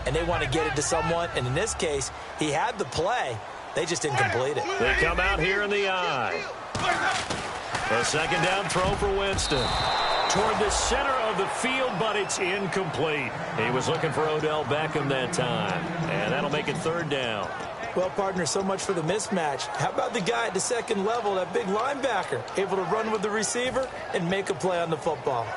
and they want to get it to someone. And in this case, he had the play. They just didn't complete it. They come out here in the eye. A 2nd down throw for Winston. Toward the center of the field, but it's incomplete. He was looking for Odell Beckham that time, and that'll make it 3rd down. Well, partner, so much for the mismatch. How about the guy at the 2nd level, that big linebacker, able to run with the receiver and make a play on the football?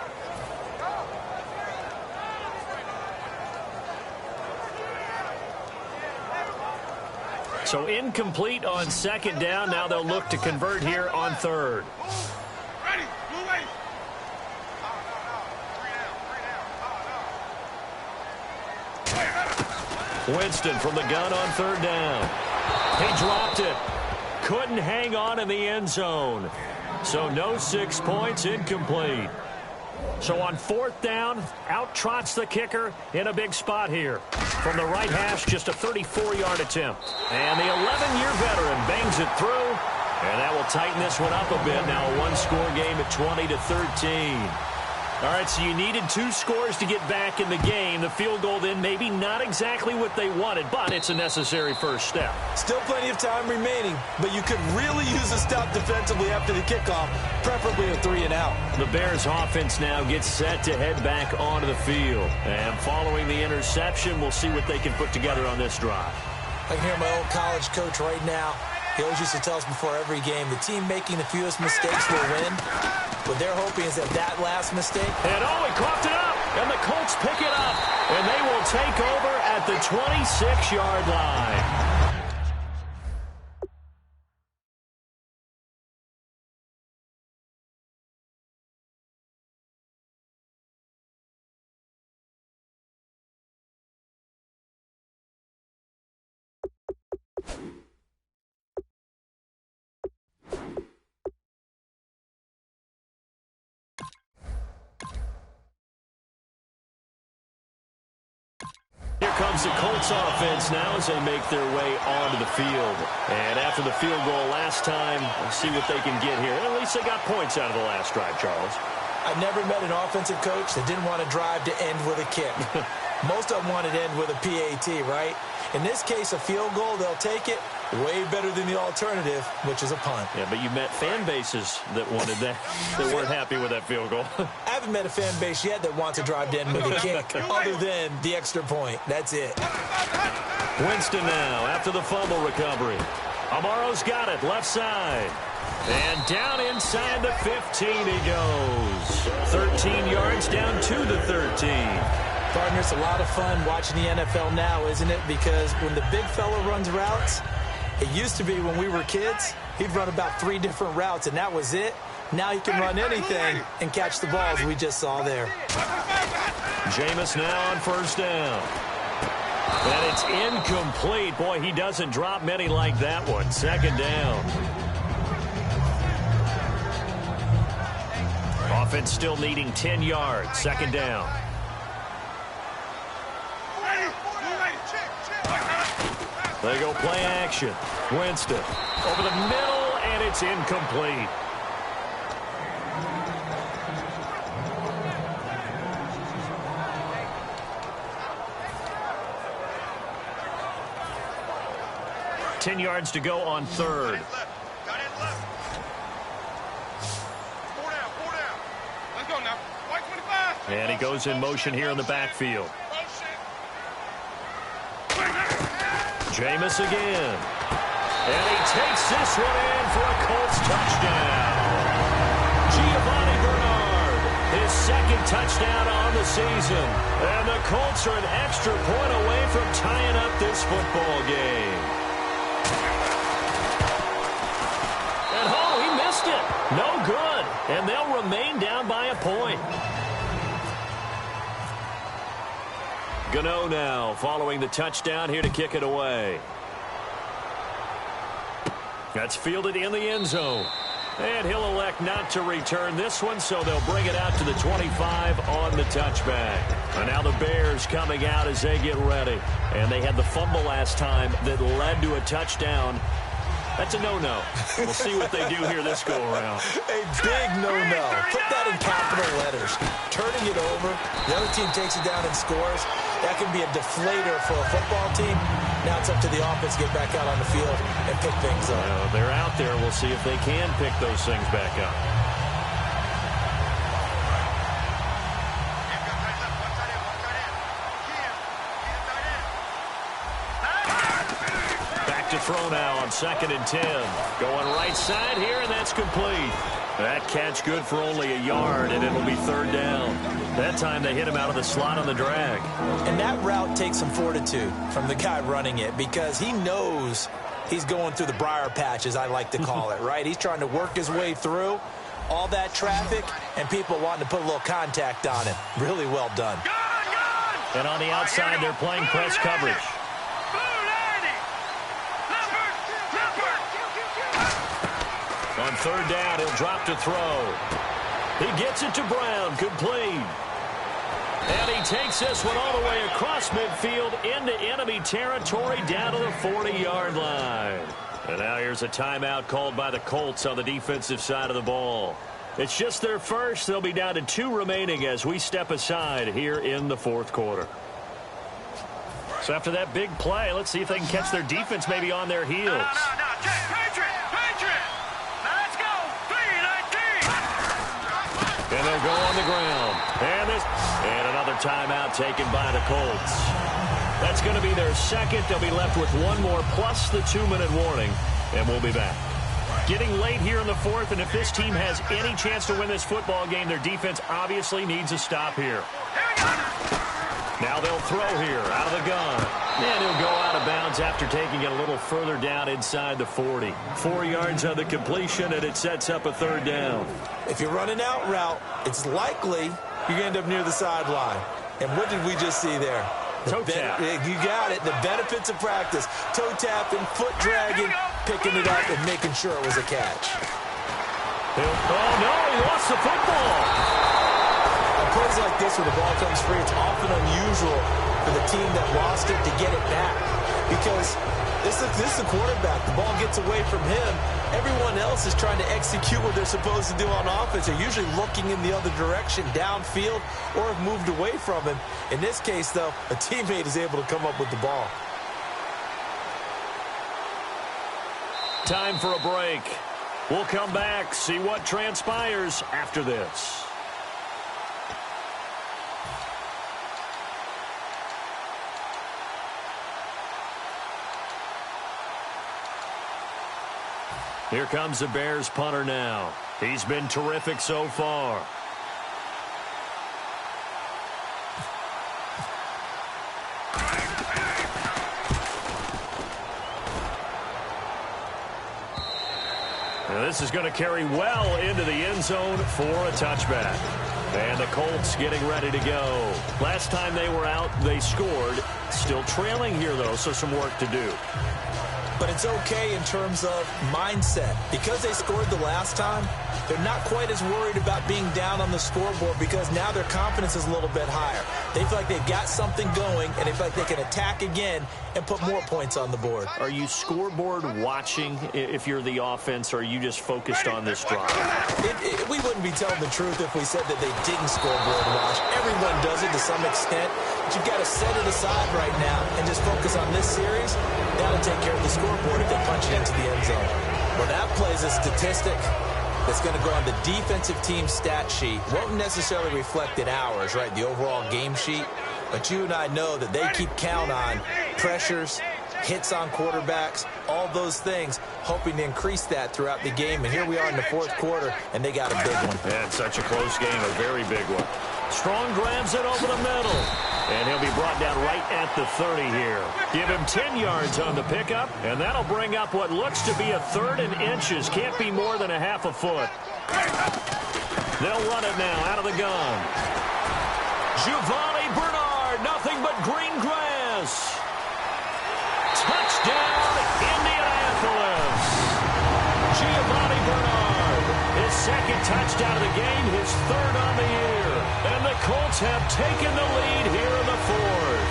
So incomplete on 2nd down. Now they'll look to convert here on 3rd. Ready, move away. Winston from the gun on 3rd down. He dropped it. Couldn't hang on in the end zone. So no 6 points, incomplete. So on 4th down, out trots the kicker in a big spot here. From the right hash, just a 34-yard attempt. And the 11-year veteran bangs it through. And that will tighten this one up a bit. Now a 1-score game at 20-13. All right, so you needed 2 scores to get back in the game. The field goal then maybe not exactly what they wanted, but it's a necessary first step. Still plenty of time remaining, but you could really use a stop defensively after the kickoff, preferably a 3-and-out. The Bears offense now gets set to head back onto the field. And following the interception, we'll see what they can put together on this drive. I can hear my old college coach right now. He always used to tell us before every game, the team making the fewest mistakes will win. What they're hoping is that last mistake. And oh, he coughed it up. And the Colts pick it up. And they will take over at the 26-yard line. Here comes the Colts offense now as they make their way onto the field. And after the field goal last time, we'll see what they can get here. At least they got points out of the last drive, Charles. I've never met an offensive coach that didn't want to drive to end with a kick. Most of them wanted to end with a PAT, right? In this case, a field goal, they'll take it. Way better than the alternative, which is a punt. Yeah, but you met fan bases that wanted that, that weren't happy with that field goal. I haven't met a fan base yet that wants to drive to end with a kick, other than the extra point. That's it. Winston now after the fumble recovery. Amaro's got it, left side. And down inside the 15 he goes. 13 yards down to the 13. Partner, it's a lot of fun watching the NFL now, isn't it? Because when the big fella runs routes, it used to be when we were kids, he'd run about 3 different routes, and that was it. Now he can run anything and catch the balls we just saw there. Jameis now on first down. And it's incomplete. Boy, he doesn't drop many like that one. Second down. Offense still needing 10 yards. Second down. They go play action. Winston over the middle, and it's incomplete. Ten yards to go on third. And he goes in motion here in the backfield. Jameis again. And he takes this one in for a Colts touchdown. Giovanni Bernard, his second touchdown on the season. And the Colts are an extra point away from tying up this football game. And oh, he missed it. No good. And they'll remain down by a point. Gano now following the touchdown here to kick it away. That's fielded in the end zone. And he'll elect not to return this one, so they'll bring it out to the 25 on the touchback. And now the Bears coming out as they get ready. And they had the fumble last time that led to a touchdown. That's a no-no. We'll see what they do here this go-around. A big no-no. Put that in capital letters. Turning it over, the other team takes it down and scores. That can be a deflator for a football team. Now it's up to the offense to get back out on the field and pick things up. They're out there. We'll see if they can pick those things back up. To throw now on 2nd and 10. Going right side here, and that's complete. That catch good for only a yard, and it'll be third down. That time they hit him out of the slot on the drag. And that route takes some fortitude from the guy running it because he knows he's going through the briar patch, as I like to call it, right? He's trying to work his way through all that traffic and people wanting to put a little contact on him. Really well done. And on the outside, they're playing press coverage. On third down, he'll drop to throw. He gets it to Brown, complete. And he takes this one all the way across midfield into enemy territory down to the 40-yard line. And now here's a timeout called by the Colts on the defensive side of the ball. It's just their first. They'll be down to 2 remaining as we step aside here in the fourth quarter. So after that big play, let's see if they can catch their defense maybe on their heels. And they'll go on the ground. And another timeout taken by the Colts. That's going to be their second. They'll be left with one more plus the 2-minute warning. And we'll be back. Getting late here in the fourth, and if this team has any chance to win this football game, their defense obviously needs a stop here. Now they'll throw here out of the gun. And he'll go out of bounds after taking it a little further down inside the 40. 4 yards on the completion, and it sets up a third down. If you're running out route, it's likely you're going to end up near the sideline. And what did we just see there? Toe tap. You got it. The benefits of practice. Toe tapping, foot dragging, picking it up, and making sure it was a catch. Oh, no, he lost the football. Plays like this where the ball comes free, it's often unusual for the team that lost it to get it back because this is the quarterback. The ball gets away from him. Everyone else is trying to execute what they're supposed to do on offense. They're usually looking in the other direction, downfield, or have moved away from him. In this case, though, a teammate is able to come up with the ball. Time for a break. We'll come back, see what transpires after this. Here comes the Bears punter now. He's been terrific so far. Now this is going to carry well into the end zone for a touchback. And the Colts getting ready to go. Last time they were out, they scored. Still trailing here, though, so some work to do. but it's okay in terms of mindset. Because they scored the last time, they're not quite as worried about being down on the scoreboard because now their confidence is a little bit higher. They feel like they've got something going, and they feel like they can attack again and put more points on the board. Are you scoreboard watching if you're the offense, or are you just focused on this drive? We wouldn't be telling the truth if we said that they didn't scoreboard watch. Everyone does it to some extent, but you've got to set it aside right now and just focus on this series. That'll take care of the scoreboard if they punch it into the end zone. Well, that plays a statistic that's going to go on the defensive team stat sheet. Won't necessarily reflect in ours, right, the overall game sheet. But you and I know that they keep count on pressures, hits on quarterbacks, all those things, hoping to increase that throughout the game. And here we are in the fourth quarter, and they got a big one. Yeah, it's such a close game, a very big one. Strong grabs it over the middle. And he'll be brought down right at the 30 here. Give him 10 yards on the pickup, and that'll bring up what looks to be a 3rd and inches. Can't be more than a half a foot. They'll run it now out of the gun. Giovanni Bernard, nothing but green grass. Touchdown, Indianapolis. Giovanni Bernard, his 2nd touchdown of the game, his 3rd on the year. And the Colts have taken the lead here in the 4th.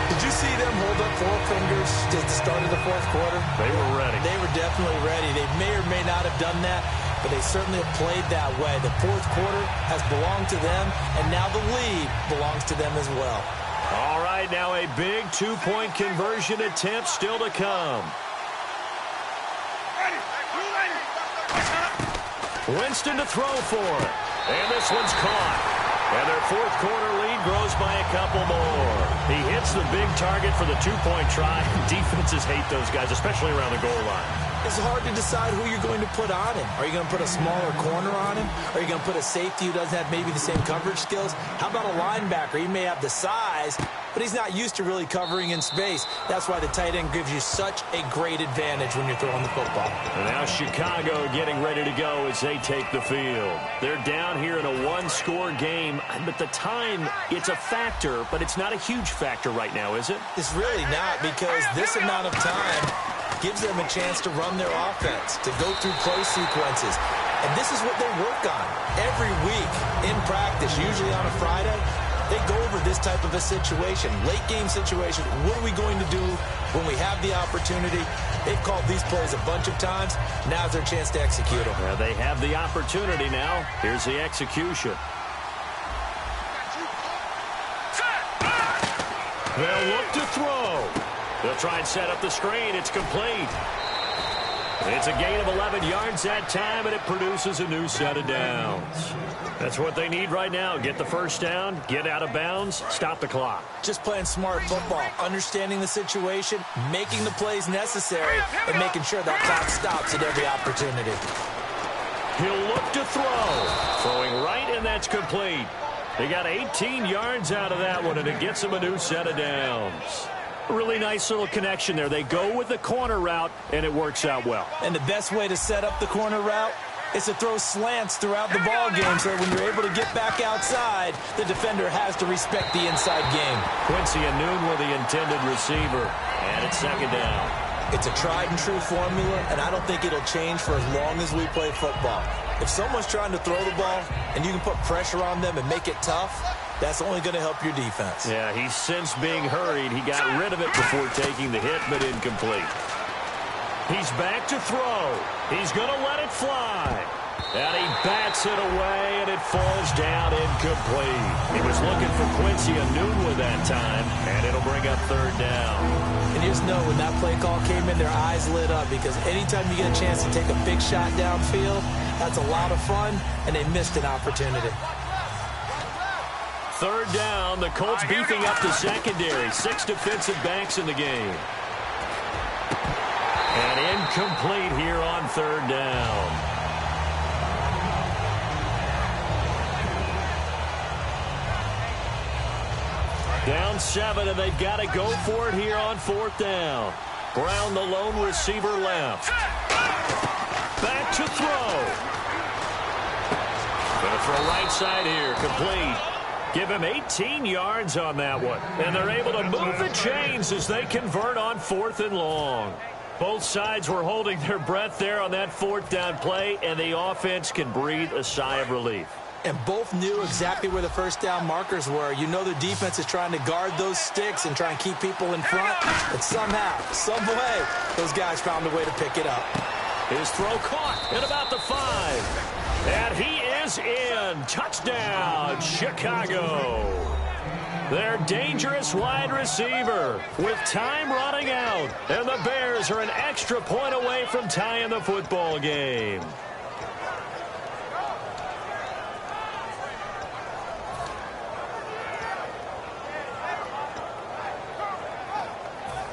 Did you see them hold up 4 fingers at the start of the 4th quarter? They were ready. They were definitely ready. They may or may not have done that, but they certainly have played that way. The 4th quarter has belonged to them, and now the lead belongs to them as well. All right, now a big 2-point conversion attempt still to come. Winston to throw for it. And this one's caught. And their 4th quarter lead grows by a couple more. He hits the big target for the 2-point try. Defenses hate those guys, especially around the goal line. It's hard to decide who you're going to put on him. Are you going to put a smaller corner on him? Are you going to put a safety who doesn't have maybe the same coverage skills? How about a linebacker? He may have the size, but he's not used to really covering in space. That's why the tight end gives you such a great advantage when you're throwing the football. And now Chicago getting ready to go as they take the field. They're down here in a 1-score game, but the time, it's a factor, but it's not a huge factor right now, is it? It's really not, because this amount of time gives them a chance to run their offense, to go through play sequences. And this is what they work on every week in practice, usually on a Friday. They go over this type of a situation, late game situation. What are we going to do when we have the opportunity? They've called these plays a bunch of times. Now's their chance to execute them. Yeah, they have the opportunity now. Here's the execution. They'll look to throw. They'll try and set up the screen. It's complete. It's a gain of 11 yards that time, and it produces a new set of downs. That's what they need right now. Get the first down, get out of bounds, stop the clock. Just playing smart football, understanding the situation, making the plays necessary, and making sure that clock stops at every opportunity. He'll look to throw. Throwing right, and that's complete. They got 18 yards out of that one, and it gets them a new set of downs. Really nice little connection there. They go with the corner route, and it works out well. And the best way to set up the corner route is to throw slants throughout the ball game, so when you're able to get back outside, the defender has to respect the inside game. Quincy Enunwa, the intended receiver, and it's 2nd down. It's a tried-and-true formula, and I don't think it'll change for as long as we play football. If someone's trying to throw the ball and you can put pressure on them and make it tough, that's only going to help your defense. Yeah, he's since being hurried. He got rid of it before taking the hit, but incomplete. He's back to throw. He's going to let it fly. And he bats it away, and it falls down incomplete. He was looking for Quincy Enunwa that time, and it'll bring up 3rd down. And you just know when that play call came in, their eyes lit up, because anytime you get a chance to take a big shot downfield, that's a lot of fun, and they missed an opportunity. 3rd down, the Colts beefing up the secondary. 6 defensive backs in the game. And incomplete here on 3rd down. Down 7, and they've got to go for it here on 4th down. Brown, the lone receiver, left. Back to throw. Going to throw right side here, complete. Give him 18 yards on that one. And they're able to move the chains as they convert on 4th and long. Both sides were holding their breath there on that fourth down play, and the offense can breathe a sigh of relief. And both knew exactly where the first down markers were. You know the defense is trying to guard those sticks and try and keep people in front. But somehow, some way, those guys found a way to pick it up. His throw caught at about the 5. And he is in. Touchdown, Chicago. Their dangerous wide receiver with time running out. And the Bears are an extra point away from tying the football game.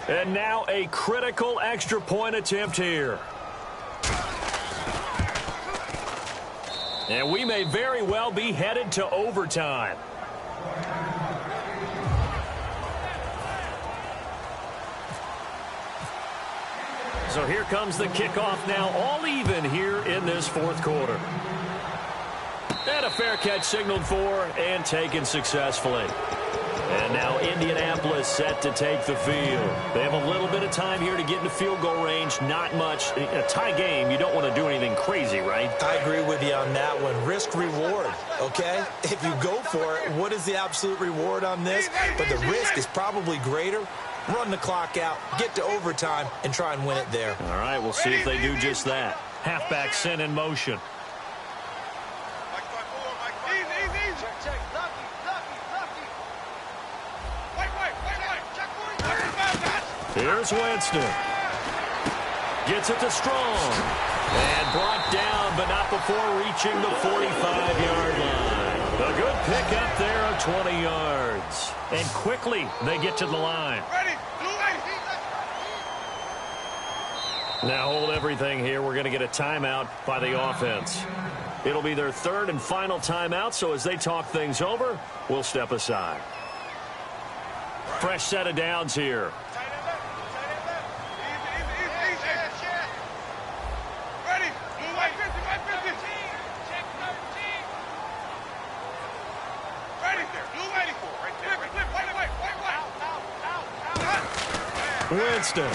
And now a critical extra point attempt here. And we may very well be headed to overtime. So here comes the kickoff now, all even here in this fourth quarter. And a fair catch signaled for and taken successfully. And now Indianapolis set to take the field. They have a little bit of time here to get into field goal range. Not much. A tie game, you don't want to do anything crazy, right? I agree with you on that one. Risk-reward, okay? If you go for it, what is the absolute reward on this? But the risk is probably greater. Run the clock out, get to overtime, and try and win it there. All right, we'll see if they do just that. Halfback sent in motion. Here's Winston. Gets it to Strong. And brought down, but not before reaching the 45-yard line. A good pickup there of 20 yards. And quickly, they get to the line. Now hold everything here. We're going to get a timeout by the offense. It'll be their third and final timeout, so as they talk things over, we'll step aside. Fresh set of downs here. Winston.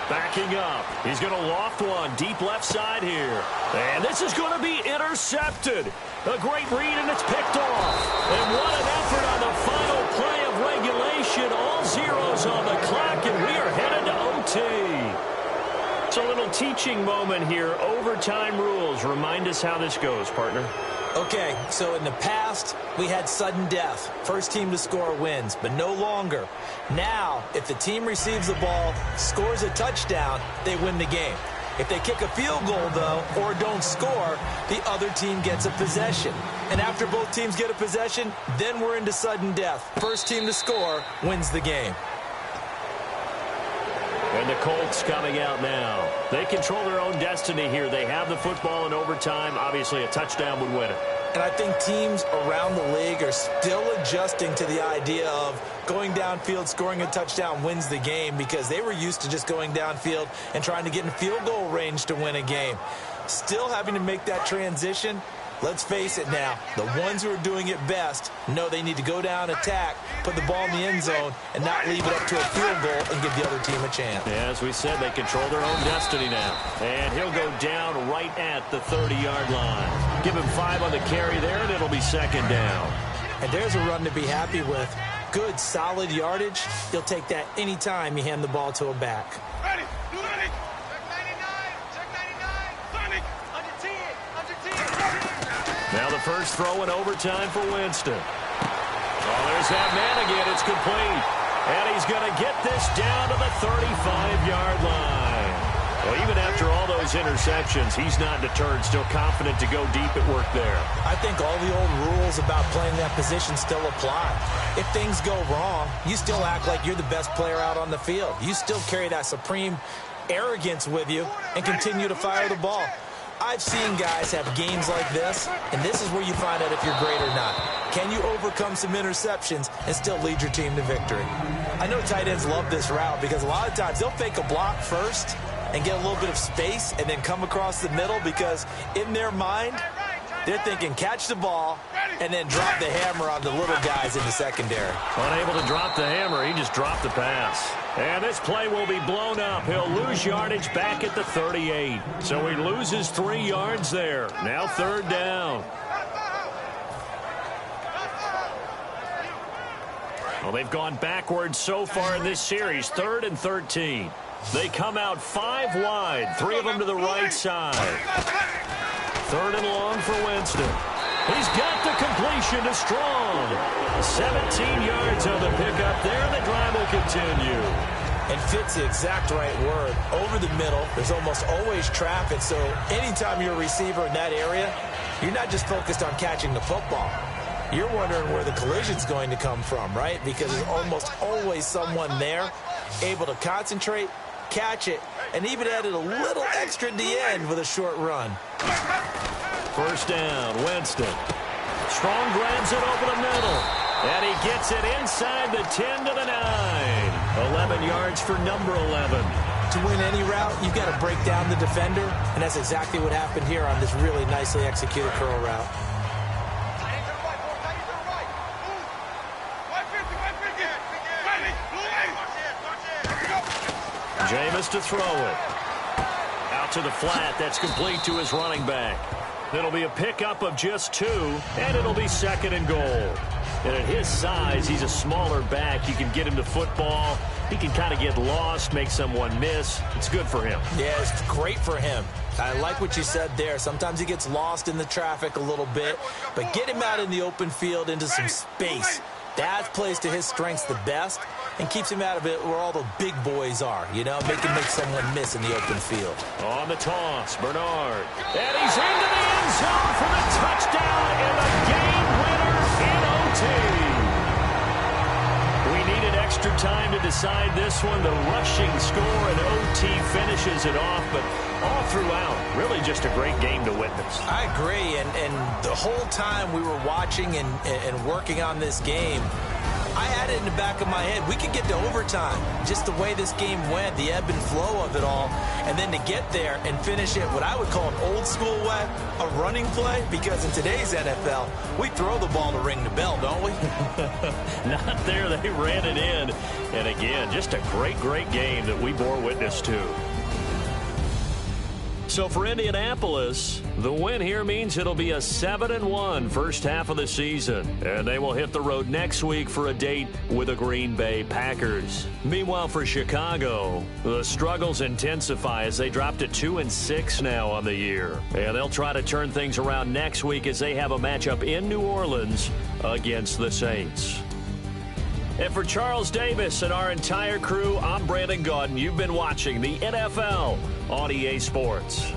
Backing up. He's going to loft one deep left side here. And this is going to be intercepted. A great read, and it's picked off. And what an effort on the final play of regulation. All zeros on the clock, and we are headed to OT. It's a little teaching moment here. Overtime rules. Remind us how this goes, partner. Okay, so in the past, we had sudden death. First team to score wins, but no longer. Now, if the team receives the ball, scores a touchdown, they win the game. If they kick a field goal, though, or don't score, the other team gets a possession. And after both teams get a possession, then we're into sudden death. First team to score wins the game. And the Colts coming out now. They control their own destiny here. They have the football in overtime. Obviously, a touchdown would win it. And I think teams around the league are still adjusting to the idea of going downfield, scoring a touchdown wins the game, because they were used to just going downfield and trying to get in field goal range to win a game. Still having to make that transition. Let's face it now, the ones who are doing it best know they need to go down, attack, put the ball in the end zone, and not leave it up to a field goal and give the other team a chance. Yeah, as we said, they control their own destiny now. And he'll go down right at the 30-yard line. Give him 5 on the carry there, and it'll be second down. And there's a run to be happy with. Good, solid yardage. You'll take that any time you hand the ball to a back. Ready, ready. Check 99, Sonic, under 10, under 10. Now the first throw in overtime for Winston. Oh, there's that man again. It's complete. And he's going to get this down to the 35-yard line. Well, even after all those interceptions, he's not deterred, still confident to go deep at work there. I think all the old rules about playing that position still apply. If things go wrong, you still act like you're the best player out on the field. You still carry that supreme arrogance with you and continue to fire the ball. I've seen guys have games like this, and this is where you find out if you're great or not. Can you overcome some interceptions and still lead your team to victory? I know tight ends love this route because a lot of times they'll fake a block first and get a little bit of space and then come across the middle, because in their mind, They're thinking catch the ball and then drop the hammer on the little guys in the secondary. Unable to drop the hammer, he just dropped the pass. And this play will be blown up. He'll lose yardage back at the 38. So he loses 3 yards there. Now 3rd down. Well, they've gone backwards so far in this series. 3rd and 13. They come out 5 wide. 3 of them to the right side. 3rd and long for Winston. He's got the completion to Strong. 17 yards on the pickup there. The drive will continue. And fits the exact right word. Over the middle, there's almost always traffic. So anytime you're a receiver in that area, you're not just focused on catching the football. You're wondering where the collision's going to come from, right? Because there's almost always someone there able to concentrate, catch it, and even added a little extra at the end with a short run. 1st down, Winston. Strong grabs it over the middle. And he gets it inside the 10 to the 9. 11 yards for number 11. To win any route, you've got to break down the defender, and that's exactly what happened here on this really nicely executed curl route. Jameis to throw it. Out to the flat. That's complete to his running back. It'll be a pickup of just 2, and it'll be 2nd and goal. And at his size, he's a smaller back. You can get him to football. He can kind of get lost, make someone miss. It's good for him. Yeah, it's great for him. I like what you said there. Sometimes he gets lost in the traffic a little bit, but get him out in the open field into some space. That plays to his strengths the best and keeps him out of it where all the big boys are, you know, make someone miss in the open field. On the toss, Bernard. And he's into the end zone for the touchdown and the game winner in OT. We needed extra time to decide this one. The rushing score and OT finishes it off, but all throughout, really just a great game to witness. I agree, and the whole time we were watching and working on this game, I had it in the back of my head. We could get to overtime. Just the way this game went, the ebb and flow of it all. And then to get there and finish it what I would call an old school way, a running play. Because in today's NFL, we throw the ball to ring the bell, don't we? Not there. They ran it in. And again, just a great, great game that we bore witness to. So for Indianapolis, the win here means it'll be a 7-1 first half of the season. And they will hit the road next week for a date with the Green Bay Packers. Meanwhile, for Chicago, the struggles intensify as they drop to 2-6 now on the year. And they'll try to turn things around next week as they have a matchup in New Orleans against the Saints. And for Charles Davis and our entire crew, I'm Brandon Gaudin. You've been watching the NFL on EA Sports.